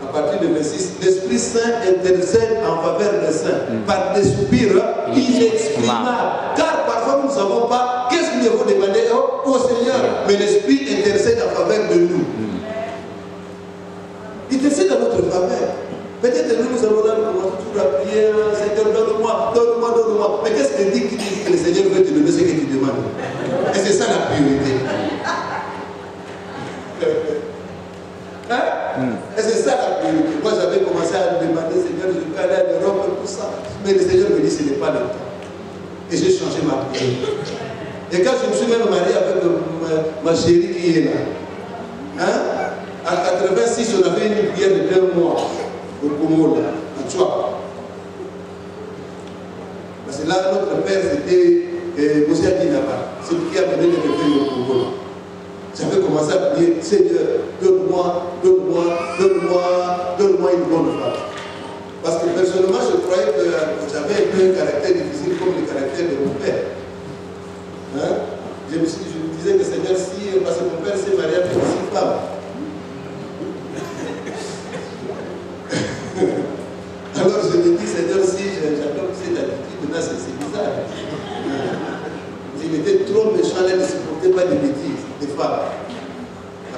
à partir de 26, l'Esprit Saint intercède en faveur des saints par des soupirs inexprimables. Car parfois nous ne savons pas qu'est-ce qu'il faut demander au Seigneur. Mais l'Esprit intercède en faveur de nous. Il intercède dans notre faveur. Peut-être nous allons là, nous commençons toujours à prier, Seigneur, donne-moi, donne-moi, donne-moi. Mais qu'est-ce qu'il dit que le Seigneur veut te donner ce que tu demandes? Et c'est ça la priorité. Et c'est ça la priorité. Moi j'avais commencé à demander, Seigneur, je peux aller à l'Europe et tout ça. Mais le Seigneur me dit, ce n'est pas le temps. Et j'ai changé ma prière. Et quand je me suis même marié avec ma chérie qui est là, à 86, on avait une prière de 2 mois au Congo, à Tchouak. Parce que là, notre père, c'était Moussa Dinaba. C'est lui qui a mené le réveil au Congo. J'avais commencé à prier, Seigneur, donne-moi, donne-moi, donne-moi, donne-moi une bonne femme. Parce que personnellement, je croyais que j'avais un caractère difficile comme le caractère de mon père. Je me disais que Seigneur, si, parce que mon père s'est marié avec 6 femmes. Alors je me dis, Seigneur, si j'adopte cette attitude, là, c'est bizarre. Il était trop méchant, là, il ne supportait pas des bêtises, des femmes.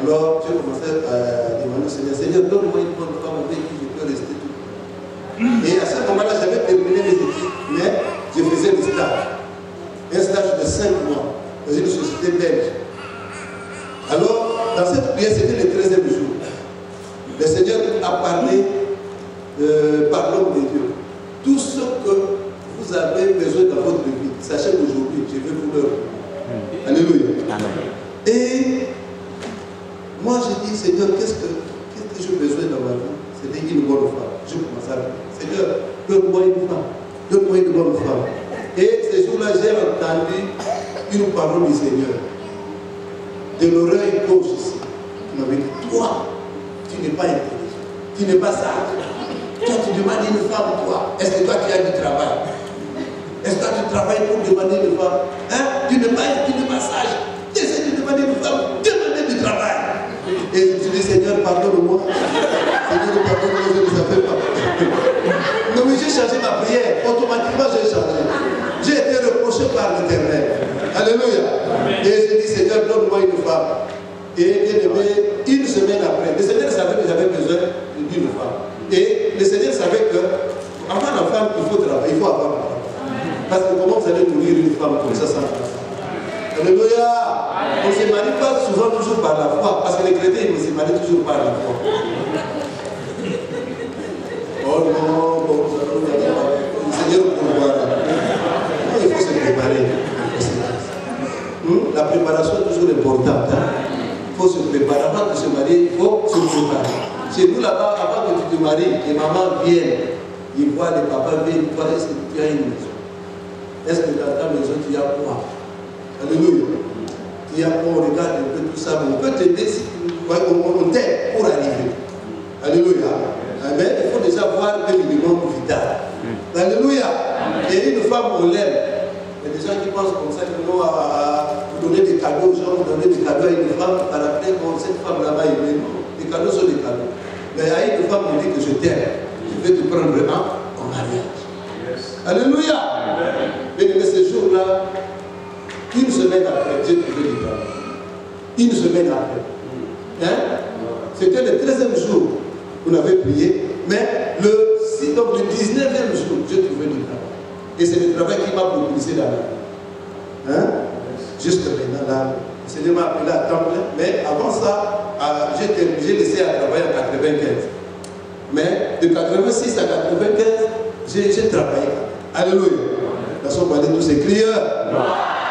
Alors j'ai commencé à demander au Seigneur, Seigneur, donne-moi une bonne femme avec qui je peux rester tout. Et à ce moment-là, j'avais terminé mes études, mais je faisais des stages. Un stage de 5 mois dans une société belge. Alors, dans cette prière, c'était le 13e jour. Le Seigneur a parlé par l'homme de Dieu. Tout ce que vous avez besoin dans votre vie, sachez qu'aujourd'hui, je vais vous le donner. Alléluia. Et moi, j'ai dit, Seigneur, qu'est-ce que j'ai besoin dans ma vie? C'était une bonne femme. Je commençais à dire, Seigneur, donne-moi une femme. Donne-moi une bonne femme. Et ce jour-là, j'ai entendu une parole du Seigneur. De l'oreille gauche ici. Il m'avait dit, toi, tu n'es pas intelligent. Tu n'es pas sage. Toi, tu demandes une femme, toi. Est-ce que toi, tu as du travail? Est-ce que toi, tu travailles pour demander une femme? Tu n'es pas sage. Tu essaies de demander une femme. Demandez du travail. Et je me dis, Seigneur, pardonne-moi. Seigneur, pardonne-moi, je ne savais pas. Non, mais j'ai changé ma prière. Automatiquement, j'ai changé. J'ai été reproché par l'Éternel. Alléluia. Et j'ai dit, Seigneur, donne-moi une femme. Et bien aimé, une semaine après, le Seigneur savait que j'avais besoin d'une femme. Et le Seigneur savait que, avant la femme, il faut travailler, il faut avoir une femme. Parce que comment vous allez nourrir une femme comme ça sans femme? Alléluia. On ne se marie pas souvent toujours par la foi, parce que les chrétiens, ils se marient toujours par la foi. Oh non, bon, le Seigneur pourvoira. Il faut se préparer. la préparation est toujours importante. Il faut se préparer. Avant de se marier, il faut se préparer. Chez nous là-bas, avant que tu te maries, les mamans viennent, ils voient les papas viennent, ils voient est-ce que tu as une maison? Est-ce que dans ta maison tu as quoi? Alléluia. Tu as quoi? On regarde un peu tout ça, mais on peut t'aider si on t'aide pour arriver. Alléluia. Amen. Il faut déjà voir un minimum vital. Alléluia. Et une femme, on l'aime. Il y a des gens qui pensent comme ça, que nous, vous donner des cadeaux aux gens, vous donnez des cadeaux à une femme, par après, bon, cette femme là-bas, les cadeaux sont des cadeaux. Mais à une femme, on dit que je t'aime, je vais te prendre en mariage. Yes. Alléluia. Mais ce jour-là, une semaine après, Dieu pouvait du travail. Une semaine après. Hein? C'était le 13e jour qu'on avait prié, mais le 19e jour, Dieu trouvait du travail. Et c'est le travail qui m'a propulsé dans la vie. Hein? Juste maintenant, là, le Seigneur m'a appelé à temps plein, mais avant ça, j'ai laissé à travailler en 95. Mais de 86 à 95, j'ai travaillé. Alléluia. Dans son palais, tous ces crieurs.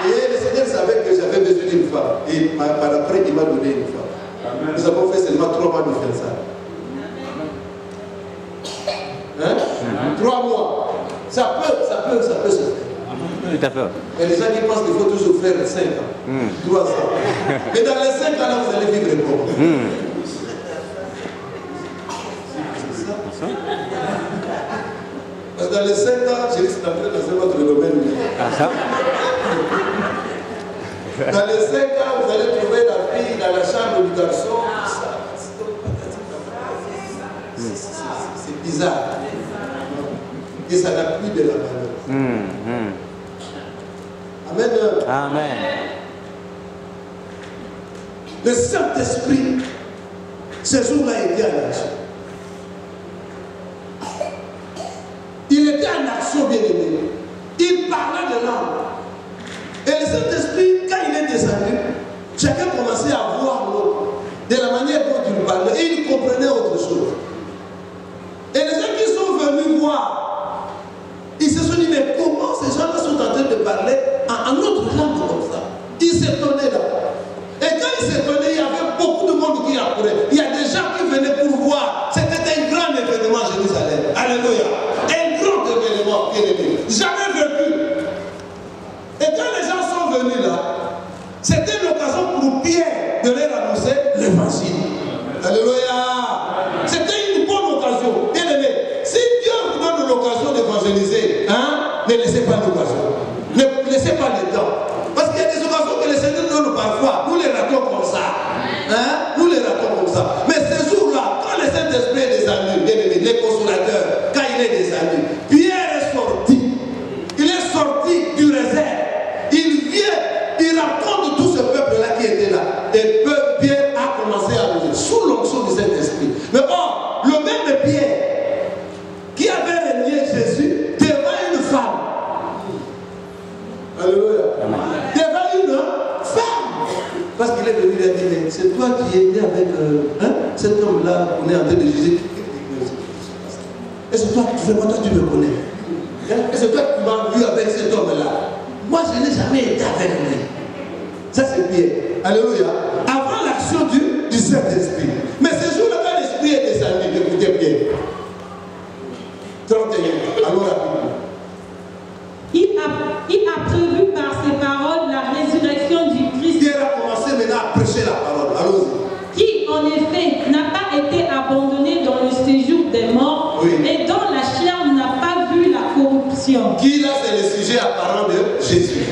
Et le Seigneur savait que j'avais besoin d'une femme. Et par après, il m'a donné une femme. Amen. Nous avons fait seulement 3 mois de fiançailles. Hein? 3 mois. Ça peut se faire. Tout à fait. Il y a des gens qui pensent qu'il faut toujours faire 5 ans, 3 ans. Et dans les 5 ans, là, vous allez vivre comment? C'est ça. Parce que dans les 5 ans, je risque d'entrer dans un autre domaine. Ah, ça? Dans les 5 ans, vous allez trouver la fille dans la chambre du garçon. C'est bizarre. Et ça n'a plus de la valeur. Amen. Amen. Le Saint-Esprit, ce jour-là, était en action. Il était en action, bien aimé. Il parlait de langue. Et le Saint-Esprit, quand il est descendu, chacun commençait à voir l'autre de la manière dont il parlait. Et il comprenait autre chose. Et les gens qui sont venus voir, ils se sont dit, mais comment ces gens-là sont en train de parler en autre langue comme ça? Ils s'étonnaient là. Et quand ils s'étonnaient, il y avait beaucoup de monde qui accourait. Il y a des gens qui venaient pour voir. C'était un grand événement à Jérusalem. Alléluia. Un grand événement, bien aimé. Jamais vécu. Et quand les gens sont venus là, c'était l'occasion pour Pierre de leur annoncer l'évangile. Alléluia. C'était une bonne occasion. Bien aimé. Si Dieu vous donne l'occasion d'évangéliser, hein, ne laissez pas l'occasion. Ne laissez pas le temps. Parce qu'il y a des occasions que le Seigneur donne parfois. Nous les ratons comme ça. Hein? Nous les ratons comme ça. Mais ce jour-là, quand le Saint-Esprit est descendu, bien aimé, les consolateurs, quand il est descendu, Pierre est sorti. Il est sorti du réserve. Il vient, il raconte tout ce peuple-là qui était là. Et Pierre a commencé à bouger sous l'onction du Saint-Esprit. Mais or, le même Pierre qui avait renié Jésus devant une femme. Alléluia. Devant une femme. Parce qu'il est venu lui dire, mais c'est toi qui es né avec cet homme-là qu'on est en train de juger. Et c'est toi, vraiment, toi tu me connais. Et c'est toi qui m'as vu avec cet homme-là. Moi, je n'ai jamais été avec lui. Ça, c'est Pierre. Alléluia. Avant l'action du Saint-Esprit. Mais ce jour-là, quand l'Esprit est descendu, écoutez Pierre. 31. Allons rapidement. Il a prévu par ses paroles la résurrection du Christ. Pierre a commencé maintenant à prêcher la parole. Allons-y. Qui, en effet, n'a pas été abandonné dans le séjour des morts, oui, et dont la chair n'a pas vu la corruption. Qui là, c'est le sujet apparent de Jésus.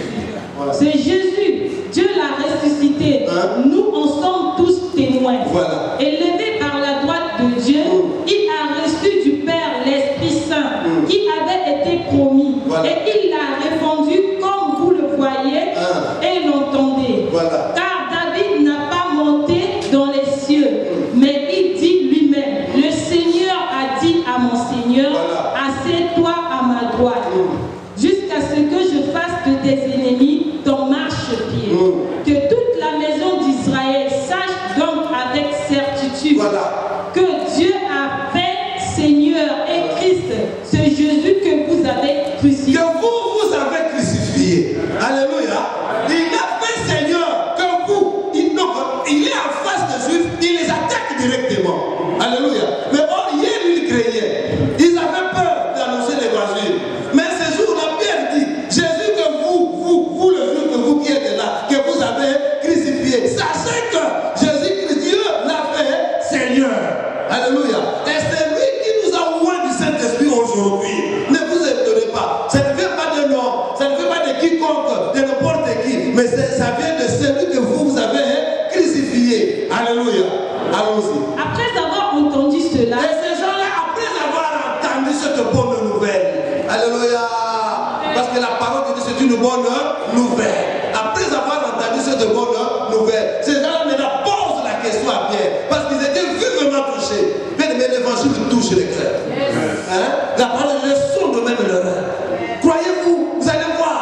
Voilà. C'est Jésus. Dieu l'a ressuscité. Nous en sommes tous témoins. Voilà. Élevé par la droite de Dieu, il a reçu du Père l'Esprit Saint qui avait été promis. Voilà. Et il l'a répandu comme vous le voyez et l'entendez. Voilà. Car David n'a pas monté dans les cieux, mais il dit lui-même, le Seigneur a dit à mon Seigneur, voilà, assieds-toi à ma droite, jusqu'à ce que je fasse de tes ennemis ton marchepied. Que toute la maison d'Israël sache donc avec certitude, voilà, que Dieu a fait Seigneur et Christ, ce Jésus que vous avez crucifié. Que vous avez crucifié. Alléluia. Il a fait Seigneur Et ça vient de celui que vous avez crucifié. Alléluia. Allons-y. Après avoir entendu cela, Et ces gens-là, après avoir entendu cette bonne nouvelle, alléluia, parce que la parole de Dieu c'est une bonne nouvelle. Après avoir entendu cette bonne nouvelle, ces gens-là maintenant posent la question à Pierre, parce qu'ils étaient vivement touchés. Mais l'évangile touche les cœurs. Hein? La parole de Dieu sonde même leur âme. Croyez-vous, vous allez voir,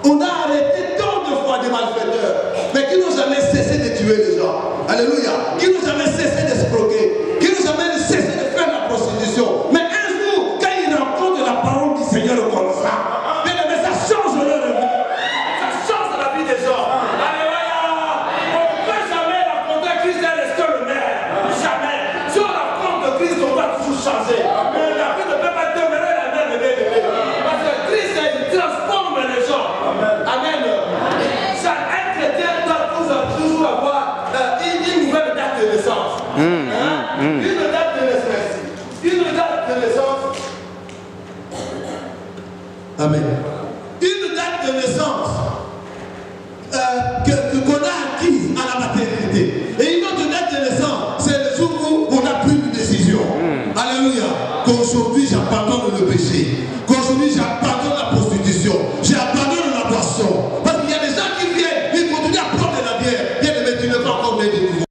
on a arrêté tant de fois des malfaiteurs, mais qui n'ont jamais cessé de tuer les gens. Alléluia. Qui n'ont jamais cessé d'escroquer, qui n'ont jamais cessé de faire la prostitution. Mais un jour, quand ils rencontrent la parole du Seigneur comme ça, bien aimé, ça change leur vie. Ça change la vie des gens. Alléluia. On ne peut jamais rencontrer Christ et rester le même. Jamais. Si on rencontre Christ, on va toujours changer. Mais la vie ne peut pas demeurer la même, parce que Christ, il transforme les gens. Amen. Un chrétien doit toujours avoir une nouvelle date de naissance. Une date de naissance. Une date de naissance. Amen. Une date de naissance qu'on a acquise à la maternité. Et une autre date de naissance, c'est le jour où on a pris une décision. Alléluia. Qu'aujourd'hui j'abandonne le péché. Qu'aujourd'hui j'abandonne la prostitution. J'abandonne la boisson. Parce qu'il y a des gens qui viennent, ils continuent à prendre de la bière. Bien aimé, tu n'es pas encore né de nouveau.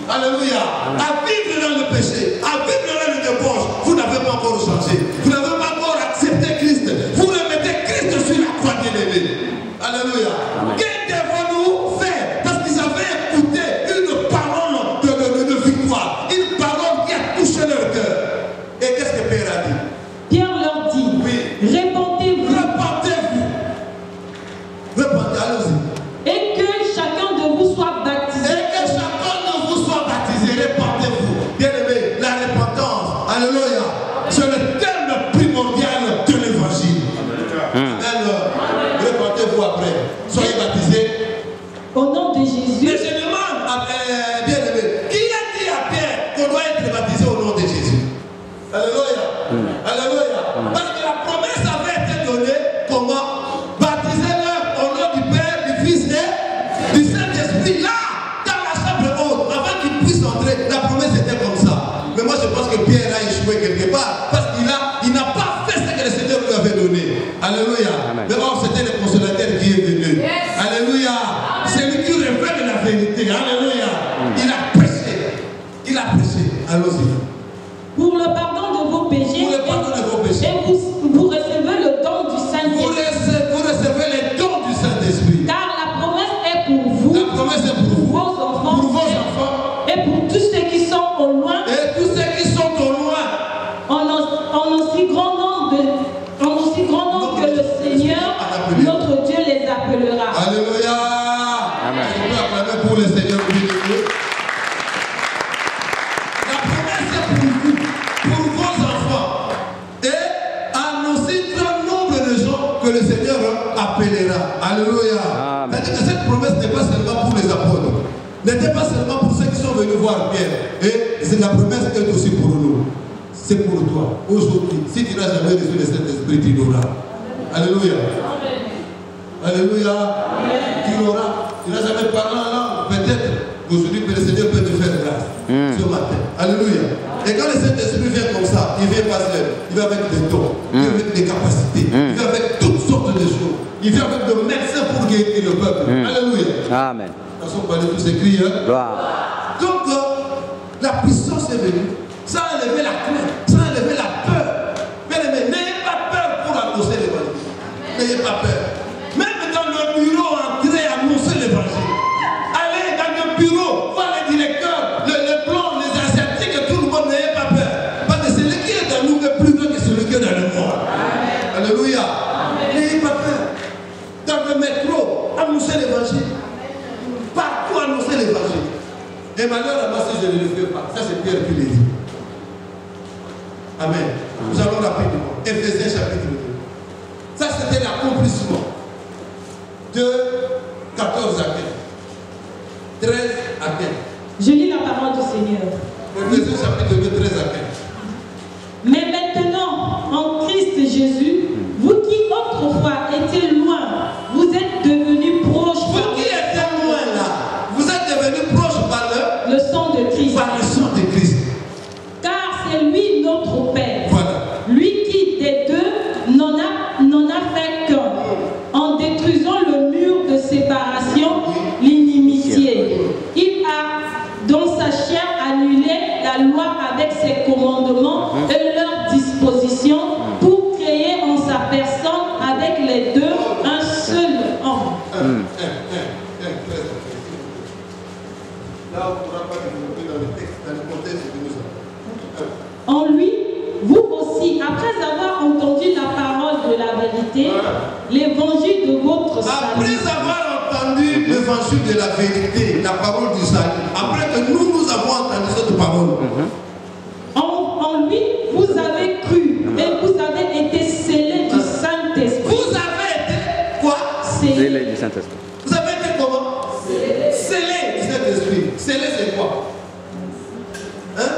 Alléluia. À vivre dans le péché, à vivre dans le débauche, vous n'avez pas encore changé. Vous n'avez pas encore accepté Christ. Vous remettez Christ sur la croix bien-aimée. Alléluia. Que devons-nous faire? Parce qu'ils avaient écouté une parole de victoire, une parole qui a touché leur cœur. Et qu'est-ce que Pierre a dit? Pierre leur dit, Oui. répandez-vous. Repentez-vous. Repentez, allons-y. Et que chacun de vous soit baptisé. Et que chacun de vous soit baptisé, répentez-vous. Bien-aimé, la repentance, alléluia, c'est le terme primordial de l'évangile. Amen. Repentez-vous après. Soyez baptisés. Au nom de Mais Jésus. je demande, bien-aimé, qui a dit à Pierre qu'on doit être baptisé au nom de Jésus? Alléluia. Alléluia. Parce que la promesse avait été donnée comment? Baptisez-le au nom du Père, du Fils et du Saint-Esprit. Là, dans la chambre haute, avant qu'il puisse entrer, la promesse était comme ça. Mais moi je pense que Pierre a échoué quelque part. Parce qu'il n'a pas fait ce que le Seigneur lui avait donné. Alléluia. Mais or, c'était le consolateur qui est venu. Alléluia. C'est lui qui révèle la vérité. Alléluia. Il a prêché. Il a prêché. Allons-y. Pour le pardon de vos péchés. Pour le pardon de vos péchés. Et vous recevez le don du Saint-Esprit. Vous recevez les dons du Saint-Esprit. Car la promesse est pour vous. La promesse est pour vous. Vos enfants. Pour vos enfants. Et pour tous ceux qui sont au loin. Et tous ceux qui sont au loin. En aussi grand nombre que le Seigneur, notre Dieu, les appellera. Alléluia. Amen. Je peux acclamer pour le Seigneur. La promesse est pour vous, pour vos enfants. Et à aussi grand nombre de gens que le Seigneur appellera. Alléluia. C'est-à-dire que cette promesse n'est pas seulement pour les apôtres. N'était pas seulement pour ceux qui sont venus voir Pierre. Et c'est la promesse est aussi pour nous. C'est pour toi. Aujourd'hui, si tu n'as jamais reçu le Saint-Esprit, tu l'auras. Alléluia. Alléluia. Tu l'auras. Tu n'as jamais parlé en langue. Peut-être aujourd'hui, le Seigneur peut te faire grâce ce matin. Alléluia. Et quand le Saint-Esprit vient comme ça, il vient pas seul. Il vient avec des dons. Il vient avec des capacités. Il vient avec toutes sortes de choses. Il vient avec des médecins pour guérir le peuple. Alléluia. Amen. Nous sommes parlés tous écrits. Gloire. Donc, la puissance est venue. Ça a enlevé la crainte. Ça a enlevé la peur. Bien aimé, n'ayez pas peur pour annoncer l'évangile. N'ayez pas peur. Même dans le bureau, entrez et annoncer l'évangile. Allez dans le bureau, voir les directeurs, les blancs, les asiatiques, tout le monde, n'ayez pas peur. Parce que celui qui est dans nous est plus grand que celui qui est dans le monde. Alléluia. N'ayez pas peur. Dans le métro, annoncez l'évangile. Partout annoncer l'évangile. Et malheur à moi si je ne le fais pas. Ça c'est Pierre qui l'a dit. Amen. Nous allons rapidement. Éphésiens chapitre 2. Ça c'était l'accomplissement de 14 à 15. 13 à 15. Je lis la parole du Seigneur. Éphésiens chapitre 2, 13 à 15. Mais maintenant, en Christ Jésus, vous qui autrefois étiez loin, vous êtes devenus proches. Vous Là, on ne pourra pas développer dans le texte, dans le contexte que nous avons. En lui, vous aussi, après avoir entendu la parole de la vérité, l'évangile de votre salut. Après avoir entendu l'évangile de la vérité, la parole du salut, après que nous avons entendu cette parole, en lui, vous avez cru et vous avez été scellés du Saint-Esprit. vous avez été quoi? Scellés du Saint-Esprit. Vous avez été comment? Scellé du Saint-Esprit. Scellé, c'est quoi? Hein?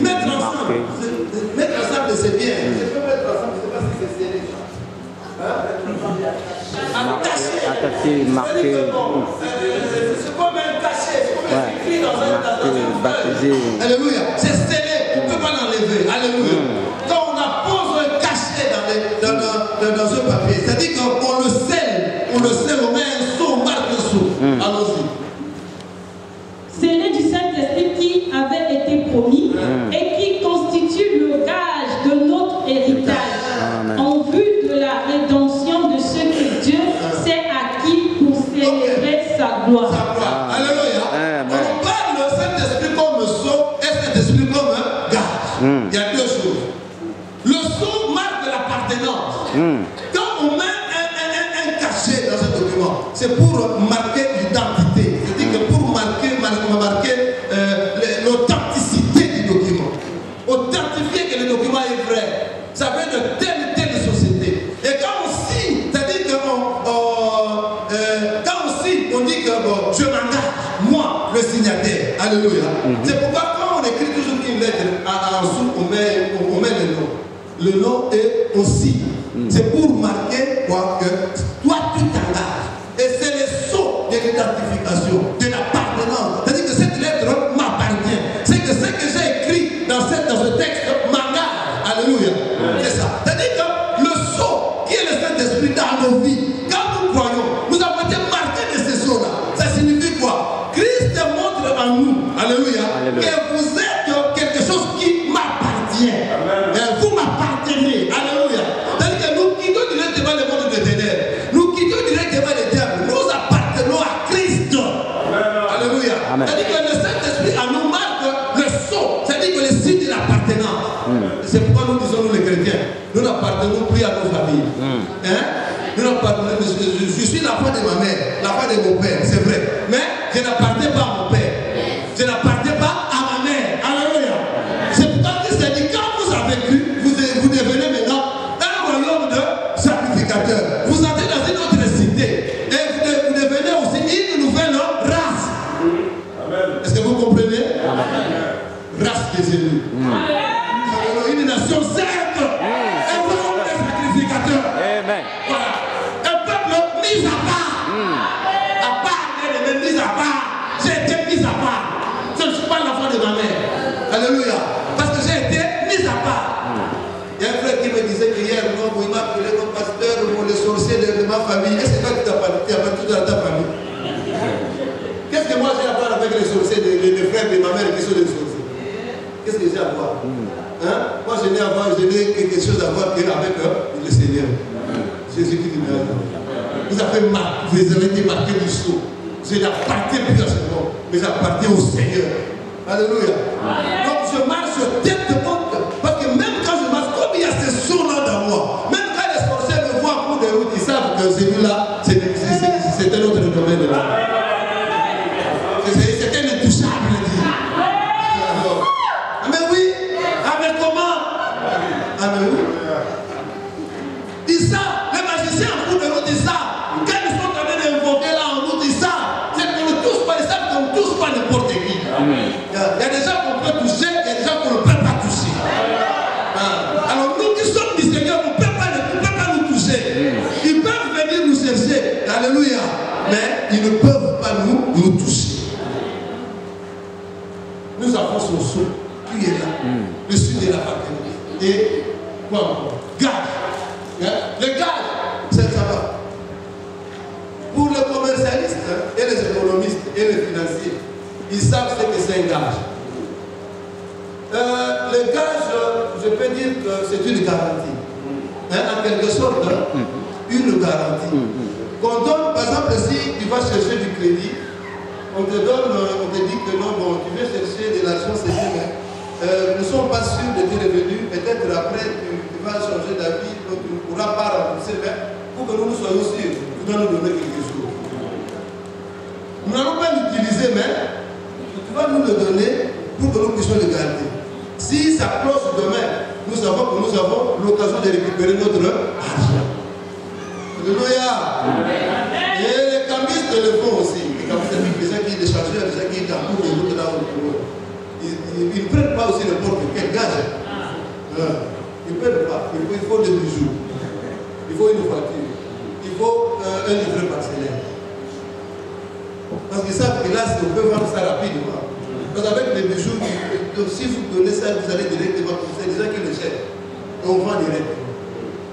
Mettre ensemble. Mettre ensemble, c'est bien. Je peux mettre ensemble, je ne sais pas si c'est scellé. Attaché, marqué. C'est comme un cachet, c'est comme un écrit dans un baptisé. Alléluia. C'est scellé, on ne peut pas l'enlever. Alléluia. Quand on appose un cachet dans un papier, c'est-à-dire qu'on le scelle, on met un sceau, on marque un sceau. Allons-y. Scellés du Saint-Esprit qui avait été promis et qui constitue le gage de notre héritage en vue de la rédemption de ce que Dieu s'est acquis pour célébrer sa gloire. Alléluia. On parle le Saint-Esprit comme un sceau et Saint-Esprit comme un gage. Il y a deux choses. Le sceau marque l'appartenance. Quand on met un cachet dans un document, c'est pour marquer l'identité. C'est-à-dire que pour marquer l'authenticité du document. Authentifier que le document est vrai. Ça vient de telle ou telle société. Et quand on signe, c'est-à-dire que quand on signe, on dit que je m'engage, moi, le signataire. Alléluia. C'est pourquoi quand on écrit toujours une lettre, en dessous, on met le nom. Le nom est aussi. C'est pour marquer quoi, que toi, tu t'engages. Et c'est le sceau de l'identification, de l'appartenance. C'est-à-dire que cette lettre m'appartient. C'est que ce que j'ai écrit dans ce texte m'engage. Alléluia. C'est ça. C'est-à-dire que le sceau qui est le Saint-Esprit dans nos vies, quand nous croyons, nous avons été marqués de ce sceau-là. Ça signifie quoi? Christ montre en nous, alléluia, que vous êtes quelque chose qui m'appartient. Vous m'appartenez. Alléluia. C'est-à-dire que nous quittons directement le monde de ténèbres. Nous quittons directement le diable. Nous appartenons à Christ. Alléluia. C'est-à-dire que le Saint-Esprit en nous marque le sceau. C'est-à-dire que le signe de l'appartenance. C'est pourquoi nous disons, nous les chrétiens, nous n'appartenons plus à nos familles. Nous n'appartenons, je suis l'enfant de ma mère, l'enfant de mon père, c'est vrai. Mais je n'appartiens pas à mon père. Je n'appartiens pas à ma mère. Alléluia. C'est pourquoi Christ a dit, quand vous avez cru, vous devenez maintenant un royaume de sacrificateurs. Vous entrez dans une autre cité. Et vous devenez aussi une nouvelle race. Est-ce que vous comprenez? Race des élus. Une nation sainte. Un royaume de sacrificateurs. Voilà. Un peuple mis à part. Mis à part. J'ai été mis à part. Je ne suis pas l'enfant de ma mère. Alléluia. Parce que j'ai été mis à part. Il y a un frère qui me disait que hier, il m'a appelé comme pasteur pour les sorciers de ma famille. Est-ce que toi tu t'as pas tout dans ta famille? Qu'est-ce que moi j'ai à voir avec les sorciers, les frères de ma mère qui sont des sorciers? Qu'est-ce que j'ai à voir? Moi je n'ai quelque chose à voir avec le Seigneur. Jésus-Christ. Vous avez été marqués du sceau. Je n'appartiens plus à ce monde, mais j'appartiens au Seigneur. Alléluia. Donc je marche tête de montre. Parce que même quand je marche, comme il y a ce sceau-là dans moi, même quand les sorciers me voient en cours de route, ils savent que celui-là, c'est un autre domaine de la vie. C'est un intouchable. Mais oui, avec comment? Amen. Ils savent, les magiciens en cours de route, ils savent. Quand ils sont en train d'invoquer là en route, ils savent. C'est qu'on ne touche pas, ils savent qu'on ne touche pas n'importe qui. Il y a des gens qu'on peut toucher, il y a des gens qu'on ne peut pas toucher. Alors nous qui sommes du Seigneur, on ne peut pas nous toucher. Ils peuvent venir nous chercher. Alléluia. Mais ils ne peuvent pas nous toucher. Nous avons son sceau qui est là. Le sud de la patrie. Et quoi encore? Gage. Le gage, c'est ça va. Pour les commercialistes et les économistes et les financiers, ils savent ce que c'est un gage. Le gage, je peux dire que c'est une garantie. En quelque sorte, une garantie. Qu'on donne, par exemple, tu vas chercher du crédit, on te dit que non, bon, tu veux chercher de l'argent, c'est bien, mais nous ne sommes pas sûrs de tes revenus. Peut-être après, tu vas changer d'avis, donc tu ne pourras pas rembourser, mais pour que nous soyons sûrs, tu dois nous donner quelque chose. Nous n'allons pas l'utiliser, mais tu vas nous le donner pour que nous puissions le garder. Si ça close demain, nous savons que nous avons l'occasion de récupérer notre argent. Alléluia. Et les cambistes le font aussi. Les cambistes, les gens qui déchargent, les gens qui tambourent les routes là où ils ne prennent pas aussi n'importe quel gage. Ils ne prennent pas. Il faut des bijoux. Il faut une voiture. Il faut un livret parcellaire. Parce qu'ils savent que là, on peut vendre ça rapidement. Parce qu'avec les bijoux, si vous donnez ça, vous allez directement, c'est des gens qui le cherchent. Et on vend directement.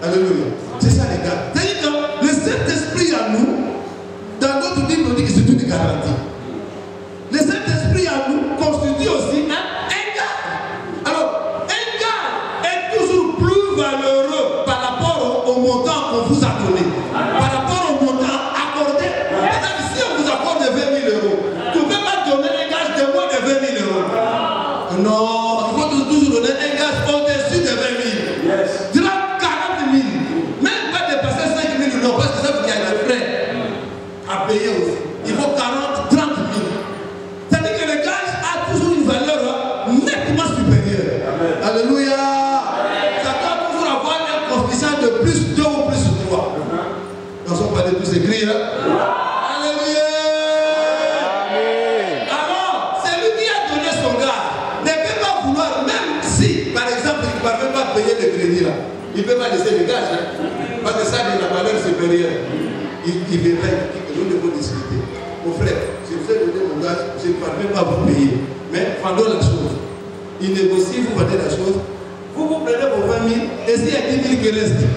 Alléluia. C'est ça les gars. C'est-à-dire que le Saint-Esprit à nous, dans notre Bible, on dit que c'est une garantie. Le Saint-Esprit à nous constitue aussi un gars. Alors, un gars est toujours plus valeureux par rapport au montant qu'on vous a donné. Par rapport au montant accordé. C'est-à-dire si on vous accorde 20 000 euros, tu ne peux pas donner un gage de moins de 20 000 euros. Non, il faut toujours donner un gage au-dessus de 20 000. Yes. Non, parce que ça veut dire qu'il y a des frais à payer aussi. Il faut 40, 30 000. C'est-à-dire que le gage a toujours une valeur nettement supérieure. Amen. Alléluia. Amen. Ça doit toujours avoir un coefficient de plus 2 ou plus 3. Nous sommes pas de tous écrits. Alléluia. Amen. Alors, c'est lui qui a donné son gage. Ne peut pas vouloir, même si, par exemple, il ne parvient pas à payer le crédit là. Il ne peut pas laisser le gage. Parce que ça, il a la valeur supérieure. Il viendra et dit que nous devons discuter. Mon frère, je vous ai donné mon gage, je ne parviens pas à vous payer. Mais vendons la chose. Il négocie, vous vendez la chose. Vous prenez vos 20 000 et s'il y a 10 000 qui restent,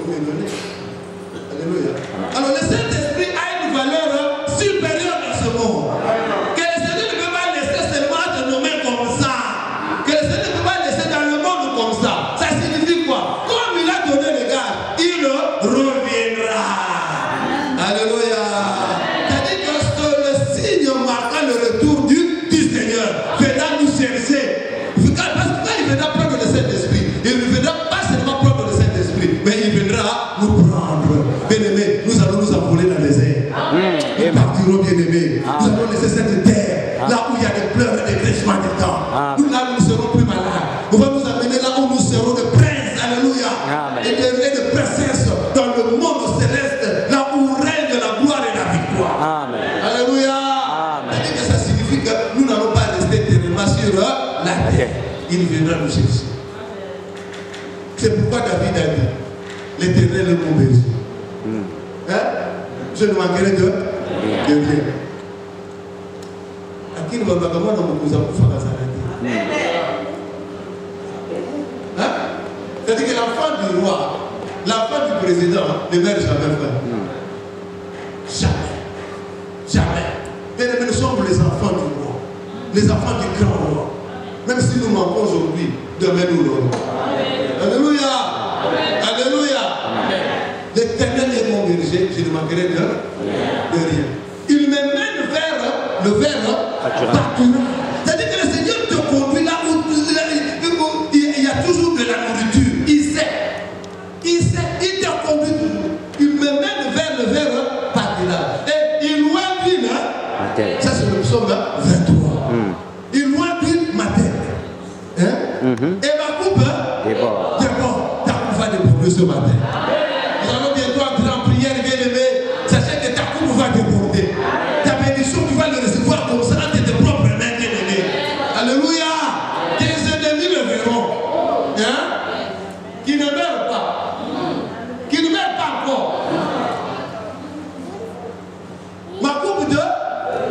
vous me donnez. Alléluia. Alors le Saint-Esprit a une valeur supérieure dans ce monde. Que le Seigneur ne peut pas laisser seulement de nos mains comme ça. Que le Seigneur ne peut pas laisser dans le monde comme ça. Ça signifie quoi? Comme il a donné le gage, il reviendra. Alléluia. C'est-à-dire que le signe marquant le retour du Seigneur viendra nous chercher. Parce que quand il viendra prendre le Saint-Esprit, il ne viendra pas seulement prendre le Saint-Esprit, mais il viendra nous prendre. Bien-aimés, nous allons nous envoler dans les airs. Nous partirons, bien-aimés. Nous allons laisser cette terre, là où il y a des pleurs et des crèchements du temps. Nous, là, nous ne serons plus malades. On va nous amener là où nous serons de princes. Alléluia. Et de princesses dans le monde céleste, là où règne la gloire et la victoire. Amen. Alléluia. C'est-à-dire que ça signifie que nous n'allons pas rester éternellement sur la terre. Il viendra nous chercher. C'est pourquoi David a dit, l'Éternel est mon berger. Je ne manquerai de rien. À qui nous va comment nous avons fait c'est-à-dire que l'enfant du roi, l'enfant du président, ne meurt jamais frère. Jamais. Jamais. Mais nous sommes les enfants du roi. Les enfants du grand roi. Même si nous manquons aujourd'hui, demain nous l'aurons. Alléluia. Alléluia. L'Éternel est mon berger, je ne manquerai de rien. Il me mène vers le pâturage. C'est-à-dire que le Seigneur te conduit là où il y a toujours de la nourriture. Il te conduit toujours. Il me mène vers le pâturage. Et il loin d'huile, ça c'est le psaume 23. Il loin d'huile ma tête. Et ma coupe déborde. Ta coupe va déborder ce matin. Nous allons bientôt entrer en prière, bien-aimés. Sachez que ta coupe va déborder. Ta bénédiction, tu vas le recevoir comme ça entre tes propres mains, bien-aimés. Alléluia. Tes ennemis le verront. Qui ne meurt pas. Qui ne meurt pas encore. Ma coupe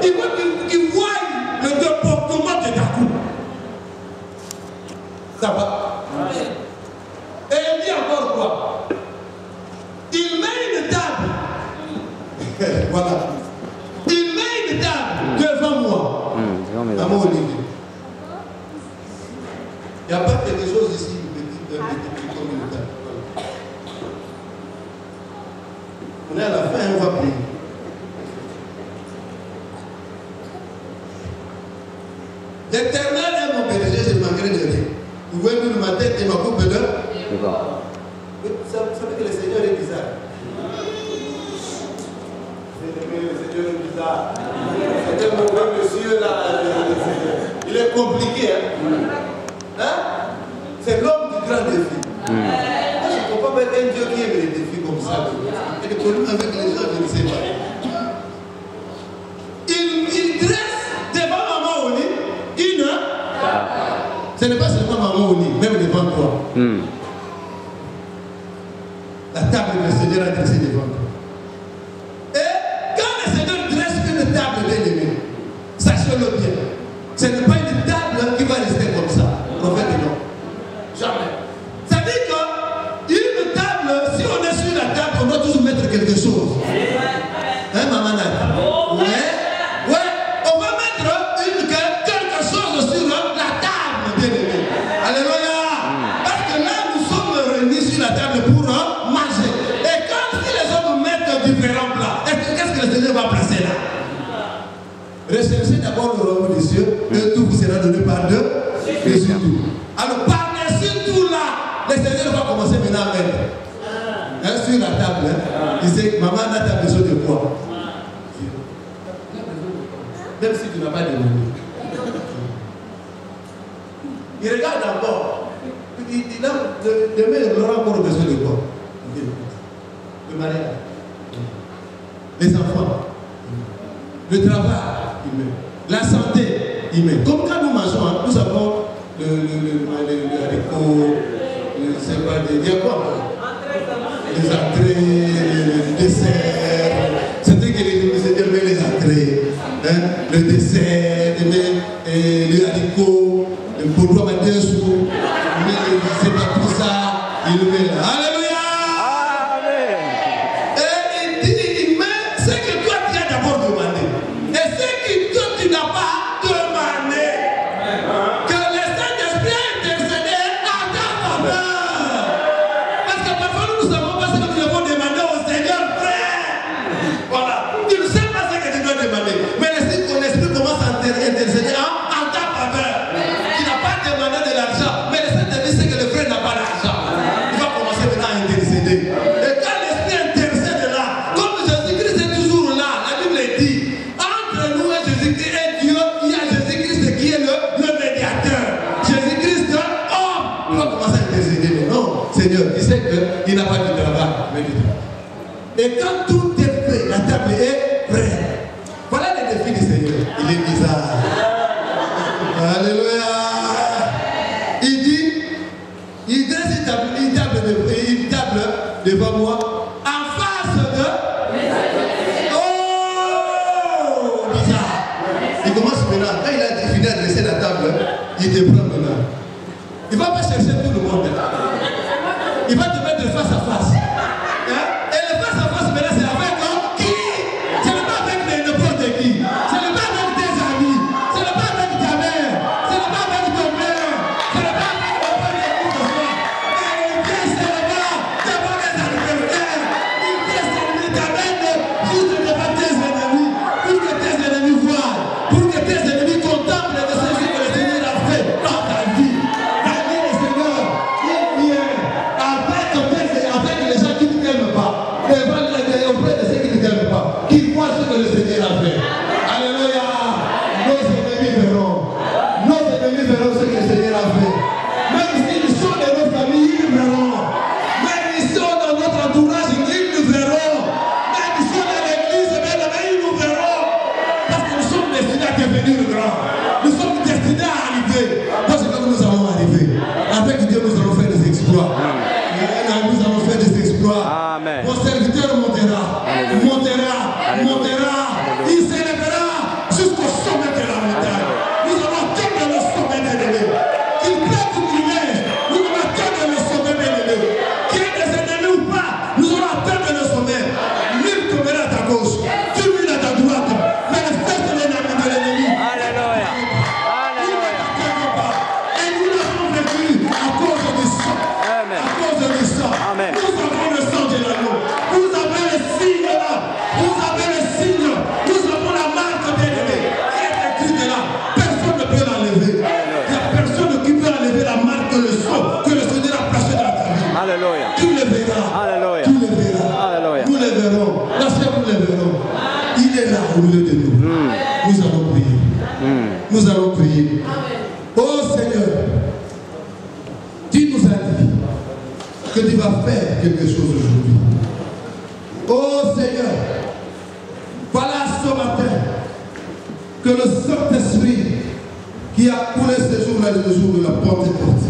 il faut qu'il voie le déportement de ta coupe. Ça va. Et il dit encore quoi? Il met une table. Voilà. Il met une table devant moi. À mon Olivier. Il n'y a pas quelque chose ici de petit comme une table. On est à la fin, on va prier. L'Éternel est mon berger, je ne manquerai de rien. Vous voyez le matin et ma coupe d'heure. Vous savez que le Seigneur est bizarre. Le Seigneur est bizarre. C'est un mauvais monsieur là. Il est compliqué. Hein? C'est l'homme du grand défi. Moi, je ne comprends pas un Dieu qui aime les défis comme ça. Et les problèmes avec les gens, je ne sais pas. Il dresse devant maman au lit une. Ce n'est pas seulement maman au lit, même devant toi. La table que le Seigneur a dressée devant toi. Et quand le Seigneur dresse une table bien aimée, sachez-le bien, ce n'est pas une table qui va rester comme ça. Prophète, non. Jamais. Ça dit qu'une table, si on est sur la table, on doit toujours mettre quelque chose. Hein, maman Nata? Ouais. On va mettre quelque chose sur la table, bien aimé. Alléluia. Parce que là, nous sommes réunis sur la table pour manger. Et quand si les hommes mettent différents plats, qu'est-ce que le Seigneur va placer là? Recherchez d'abord le royaume des cieux, et tout vous sera donné par deux. Dessus tout. Alors, par-dessus tout là, le Seigneur va commencer maintenant à mettre. Sur la table, il dit, maman, là, tu as besoin de quoi? Même si tu n'as pas demandé. Il regarde encore. Il dit, demain, il aura encore besoin de quoi? Le mariage. Les enfants. Le travail, il met. La santé, il met. Comme quand nous mangeons, nous avons le haricot, c'est pas des quoi? Les entrées, le dessert. C'est-à-dire que le Seigneur met les entrées, hein? Le dessert, il met le haricot, le bourgeois met 2 sous, c'est pas tout ça, il le met là. Alléluia! Et il met ce que toi tu as d'abord demandé. Et ce que toi tu n'as pas demandé. Que le Saint-Esprit a intercédé à ta faveur. Parce que parfois nous ne savons pas ce que nous devons demander au Seigneur, frère. Voilà. Tu ne sais pas ce que tu dois demander. Mais l'Esprit commence à intercéder en ta faveur. Tu n'as pas demandé de l'argent. Mais le Saint-Esprit sait que le frère n'a pas d'argent. Il va commencer maintenant à intercéder. Et quand l'Esprit intercède là, comme Jésus-Christ est toujours là, la Bible dit, entre nous et Jésus-Christ et Dieu, il y a Jésus-Christ qui est le médiateur. Jésus-Christ, homme. Il va commencer à intercéder. Mais non, Seigneur, il sait qu'il n'a pas de travail, mais du travail. Et quand tout est fait, la table est prête. Voilà le défi du Seigneur. Il est bizarre. Alléluia. Il dit, il dresse une table devant moi en face de. Oh, bizarre. Il commence maintenant. Quand il a fini de dresser la table, il te prend maintenant. Il ne va pas chercher tout le monde. Il va te mettre face à face. Hein? Et le face à face, maintenant, c'est avec qui? Ce n'est pas avec n'importe qui. Ce n'est pas avec tes amis. Ce n'est pas avec ta mère. Ce n'est pas avec ton père. Ce n'est pas avec ton père de qui ce soit. Et il vient seulement devant les adversaires. Il vient seulement t'amène juste devant tes ennemis. Pour que tes ennemis voient. Pour que tes ennemis contemplent de ce que le Seigneur a fait dans ta vie. il est là au milieu de nous. Nous allons prier. Nous allons prier. Oh Seigneur, tu nous as dit que tu vas faire quelque chose aujourd'hui. Oh Seigneur, voilà ce matin que le Saint-Esprit qui a coulé ce jour-là, le jour de la Pentecôte.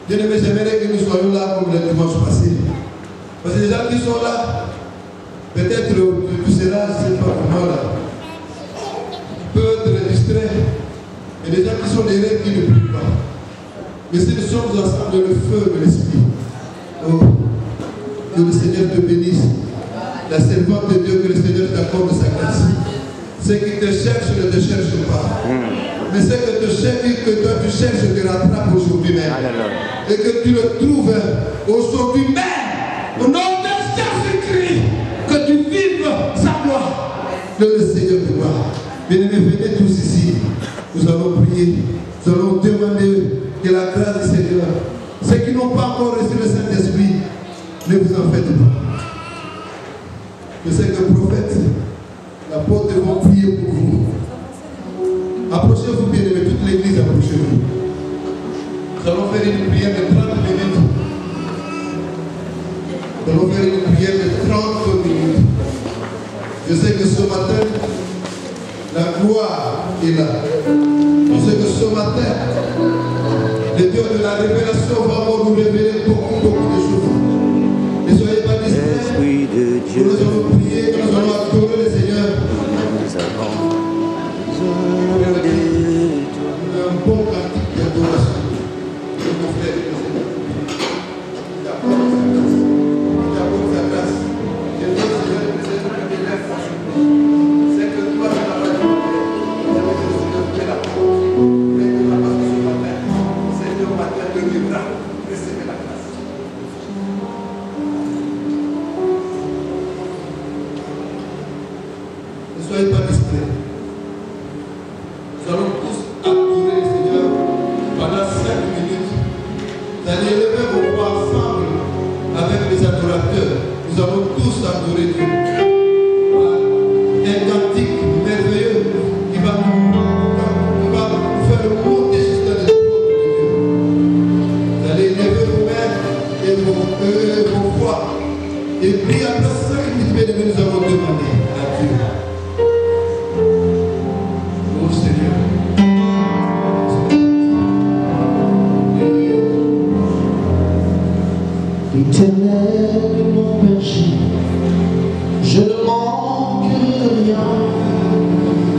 Bien-aimés, j'aimerais que nous soyons là comme le dimanche passé. Parce que les gens qui sont là, peut-être tu seras, je ne sais pas comment là, tu peux être distrait. Et les gens qui sont derrière qui ne prient pas. Mais si nous sommes ensemble dans le feu de l'Esprit, oh, que le Seigneur te bénisse. La servante de Dieu, que le Seigneur t'accorde sa grâce. Ceux qui te cherchent ne te cherchent pas. Mais ceux que toi tu cherches te rattrapent aujourd'hui même. Et que tu le trouves aujourd'hui même. Au nom de Jésus-Christ, que tu vives sa gloire. Le Seigneur de gloire. Bien-aimés, venez tous ici. Nous allons prier. Nous allons demander que la grâce du Seigneur. Ceux qui n'ont pas encore reçu le Saint-Esprit, ne vous en faites pas. Je sais que le prophète, l'apôtre vont prier pour vous. Approchez-vous bien, aimés, toute l'église, approchez-vous. Nous allons faire une prière de 30 minutes. Nous allons faire une prière de 30 minutes. Je sais que ce matin, la gloire est là. Je sais que ce matin, le Dieu de la révélation va nous révéler beaucoup de choses. Ne soyez pas distraits. Nous allons prier, nous allons adorer le Seigneur. Un bon cantique d'adoration. Mon frère, il apporte sa grâce. Je veux que Seigneur nous aide de faire force. C'est que toi, tu n'as pas de problème. C'est que la porte. Mais que la passe ce matin. Seigneur, matin, de miracle. Recevez la grâce. Ne soyez pas distraits. Nous allons tous adorer le Seigneur pendant 5 minutes. Vous allez lever vos voix ensemble avec les adorateurs. Nous allons tous adorer Dieu. Voilà. Un cantique merveilleux qui va nous faire monter jusqu'à le trône de Dieu. Vous allez lever vos mains et vos voix. Et prier après 5 minutes, mais nous allons demander à Dieu. Oh Seigneur. Éternel, mon berger, je ne manque de rien.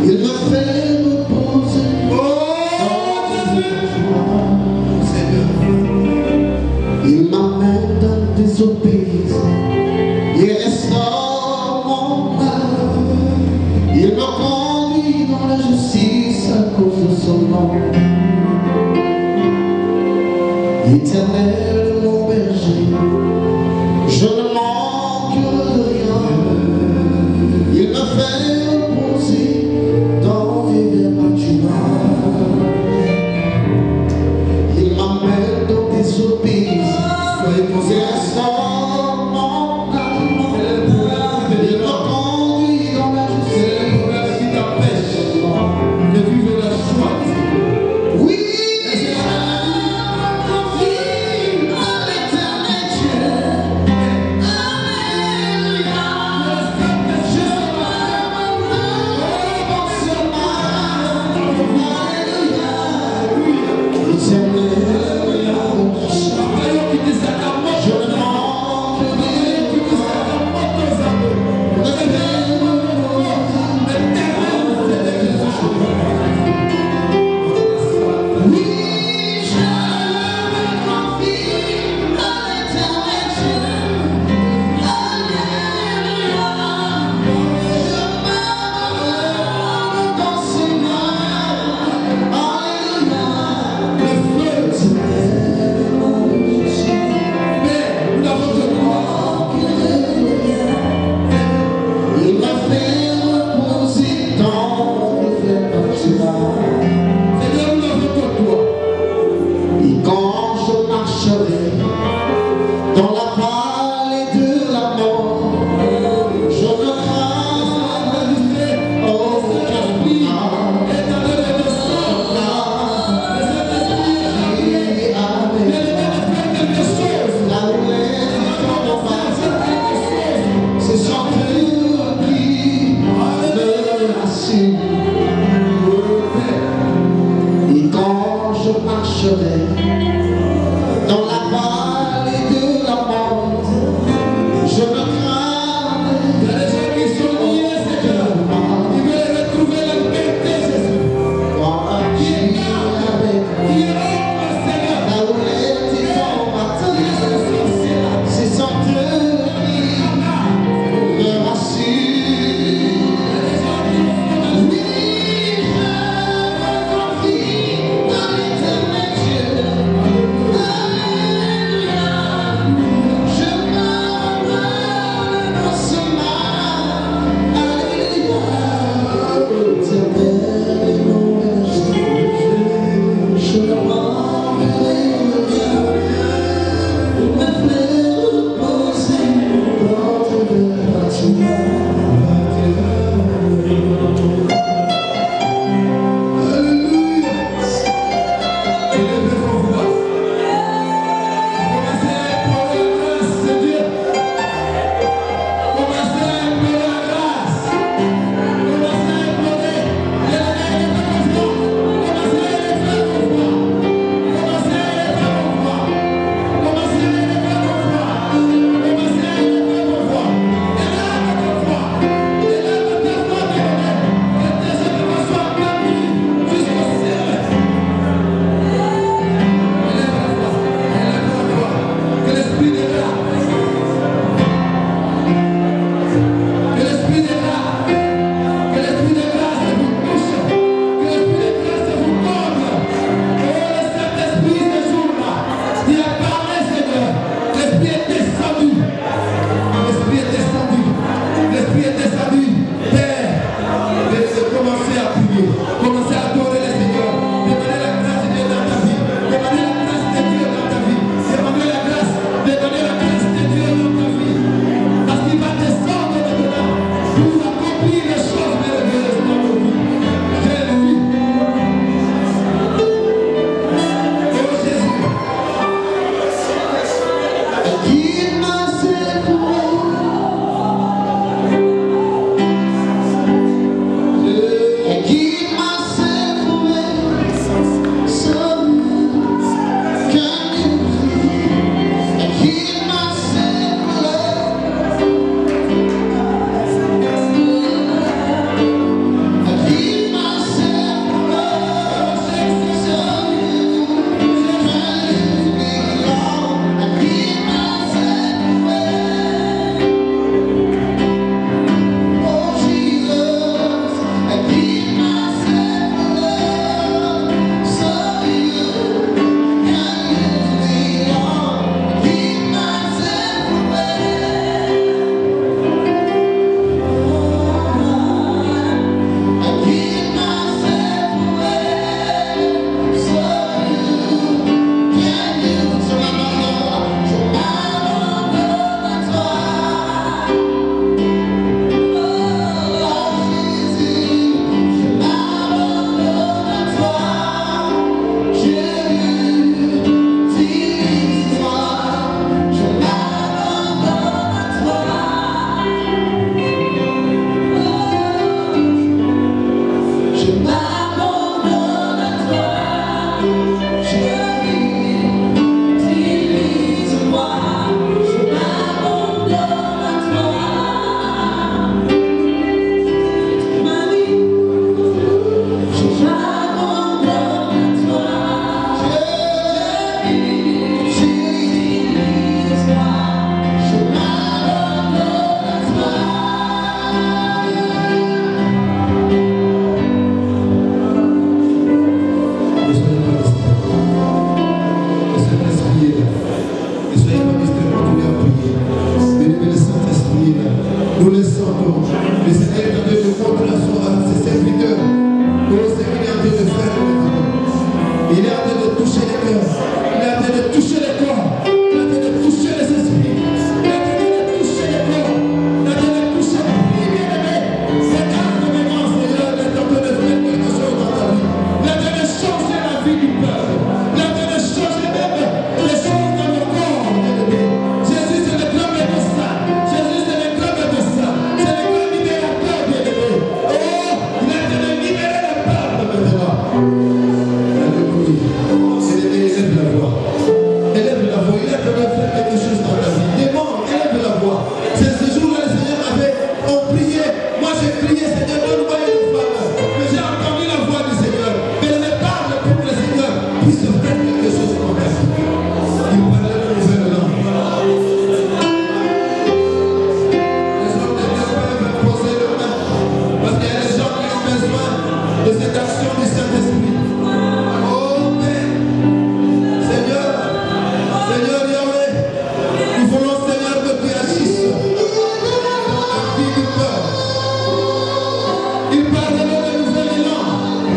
Il me fait reposer dans tes joies. Il m'amène dans tes eaux paisibles. Il restaure mon âme. Il me conduit dans la justice à cause de son nom. Éternel, mon berger, je ne manque de rien. Il me fait reposer dans les verts pâturages. Il m'amène dans tes eaux paisibles. Il restaure mon âme. Il me conduit dans la justice. Qui t'empêche de vivre la joie. Oui. dessus. Et quand je marcherai dans la vallée de la mort, je me craindrai. Il y a des gens qui sont liés, Seigneur. Ils veulent retrouver la liberté, Jésus. Qui est là, qui est là, Seigneur. Là où les tisons bâtis se sont tenus, me rassurent. Oui, je me confie dans l'éternel Dieu. Alléluia. Je m'abandonne dans ce mal. Alléluia. Éternel est mon berger. Je ne manquerai rien. Pour me faire reposer dans tes bâtiments. Alléluia. Élevez vos voix. Commencez à implorer la grâce de Dieu. Commencez à implorer la grâce. Commencez à implorer l'élever de vos voix. Commencez à élever vos voix. Commencez à élever vos voix. Commencez à élever vos voix. Commencez à élever vos voix. Élève vos voix. Élève tes voix, bien-aimés. Que tes éléments soient permis jusqu'au ciel. Que l'esprit de grâce, que l'esprit de grâce, que l'esprit de grâce vous touche, que l'esprit de grâce vous comble. Oh, le Saint-Esprit ce jour-là, il a parlé, Seigneur. L'esprit est descendu. L'esprit est descendu. L'esprit est descendu. Père, commencez à prier. Commencez à adorer le Seigneur. Demandez la grâce de Dieu dans ta vie. Demandez la grâce de Dieu dans ta vie. Demandez la grâce. Demandez la grâce de Dieu dans ta vie. Parce qu'il va descendre maintenant pour accomplir les choses merveilleuses dans nos vies. Jésus. Oh Jésus. Qu'il m'a secoué. Et qu'il m'a secoué. Seul qu'un et qu'il m'a secoué. Et qu'il m'a secoué. Seul qu'un et qu'il m'a secoué. Oh Jesus, and He must have love. So you can use me on. He must have and He must have so you can use me on. Je m'abandonne à toi. Nous les sentons. Le Seigneur est en train de montrer à ses serviteurs. Que le Seigneur est en train de faire maintenant. Il est en train de toucher les cœurs. Il est en train de toucher les corps. Il est en train de toucher les esprits. Il est en train de toucher les corps. Il est en train de toucher les filles bien-aimées. C'est un moment, Seigneur, il est en train de faire quelque chose dans ta vie. Il est en train de changer la vie du peuple. Il est en train de changer même les choses dans le corps. Jésus, c'est le club de ça. Jésus, c'est le club de ça. C'est le club libérateur, bien-aimé. l'action du Saint-Esprit. Oh, Père. Seigneur, Seigneur Yahweh, nous voulons, Seigneur, que tu agisses dans la vie du peuple. Il parleront de nouvelles langues.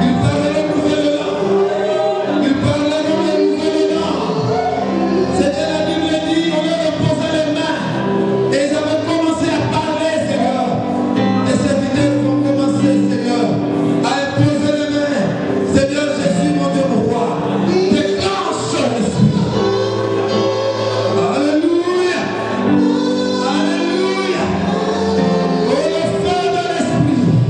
Il parleront de nouvelles langues. Il parleront de nouvelles langues. Seigneur, la Bible dit, on leur posait les mains. Et ils avaient commencé à parler, Seigneur. Et ces vidéos vont commencer, Seigneur, à imposer les mains. Seigneur Jésus, mon Dieu, mon roi. Déclenche l'esprit. Alléluia. Alléluia. Oh, le feu de l'esprit.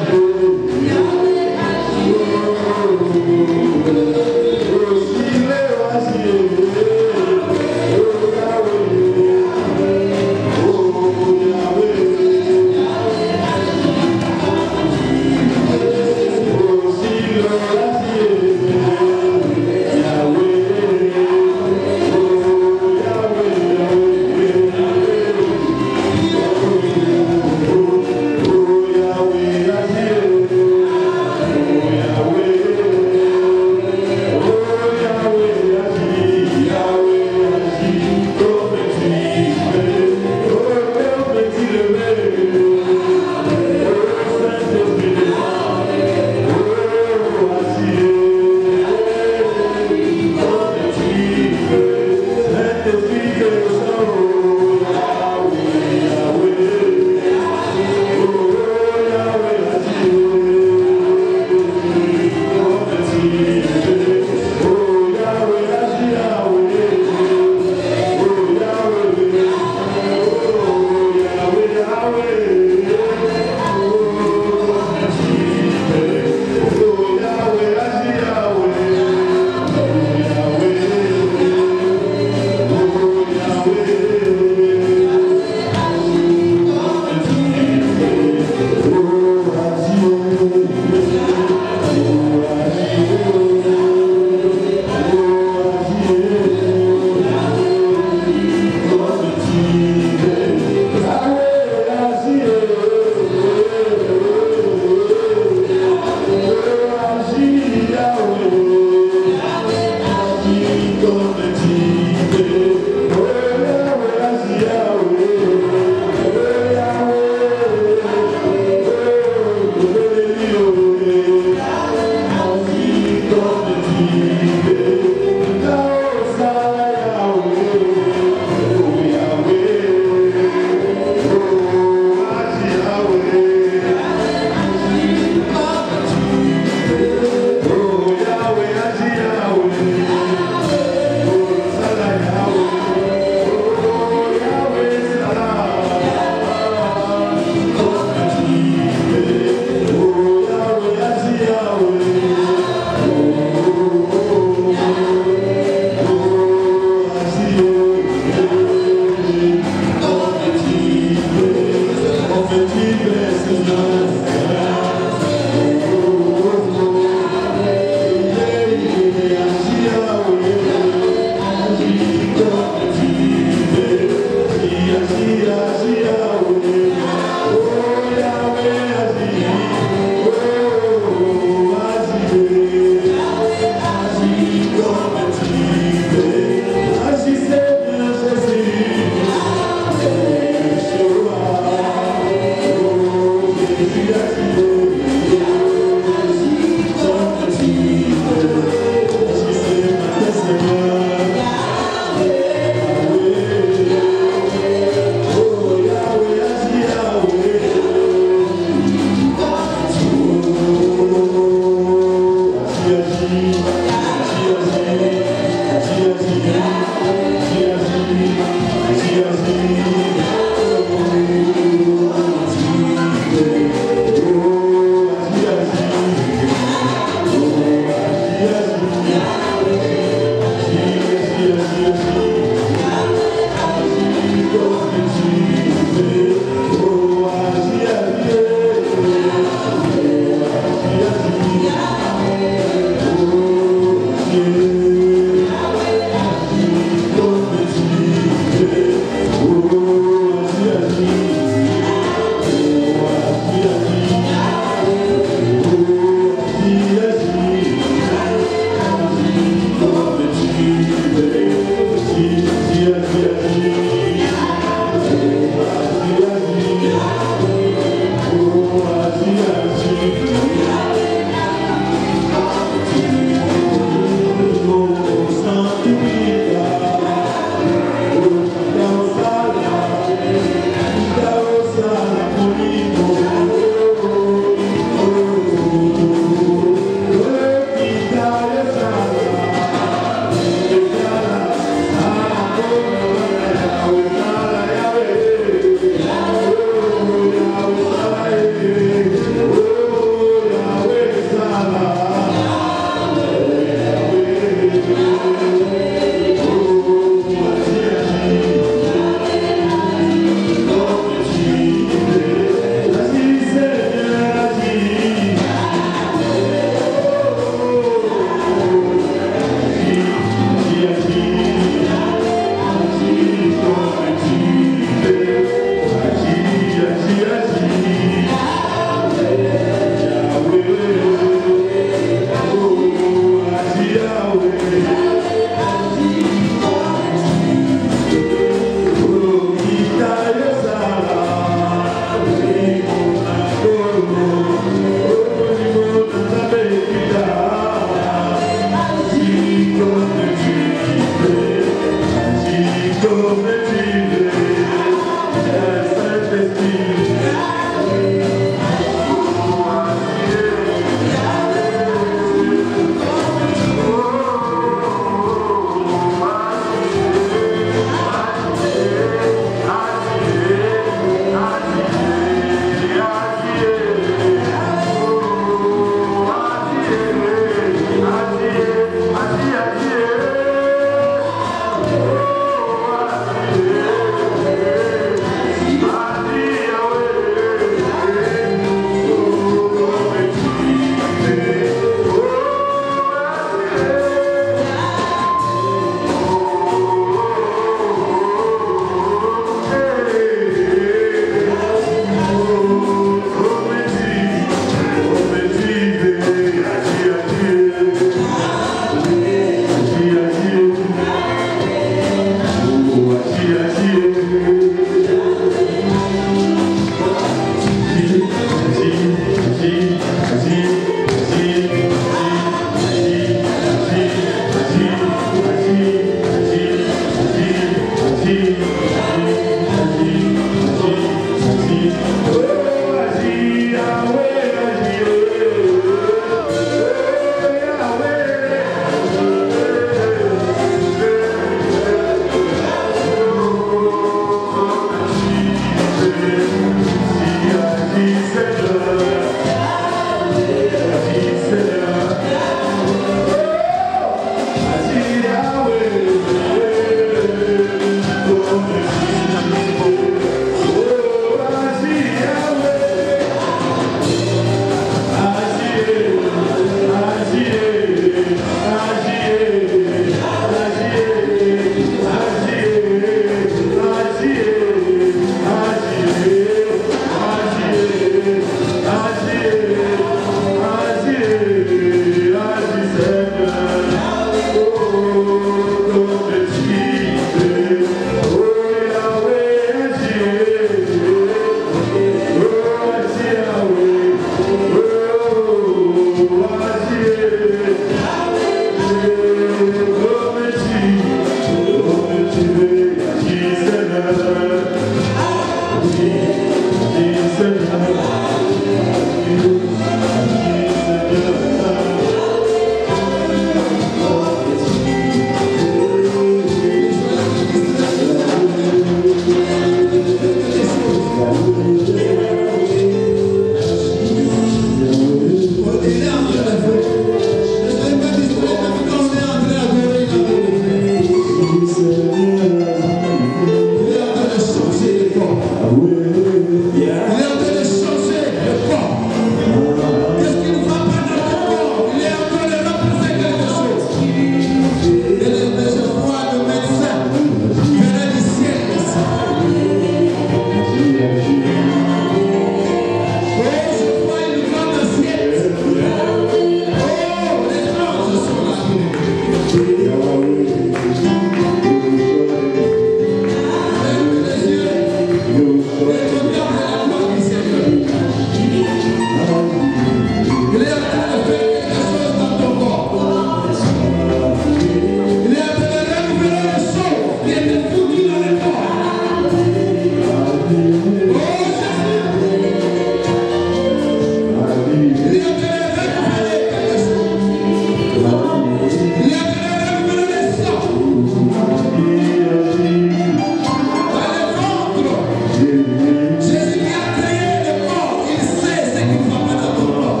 Jésus qui a créé le corps, il sait ce qu'il va mettre dans ton corps.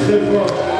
très fort.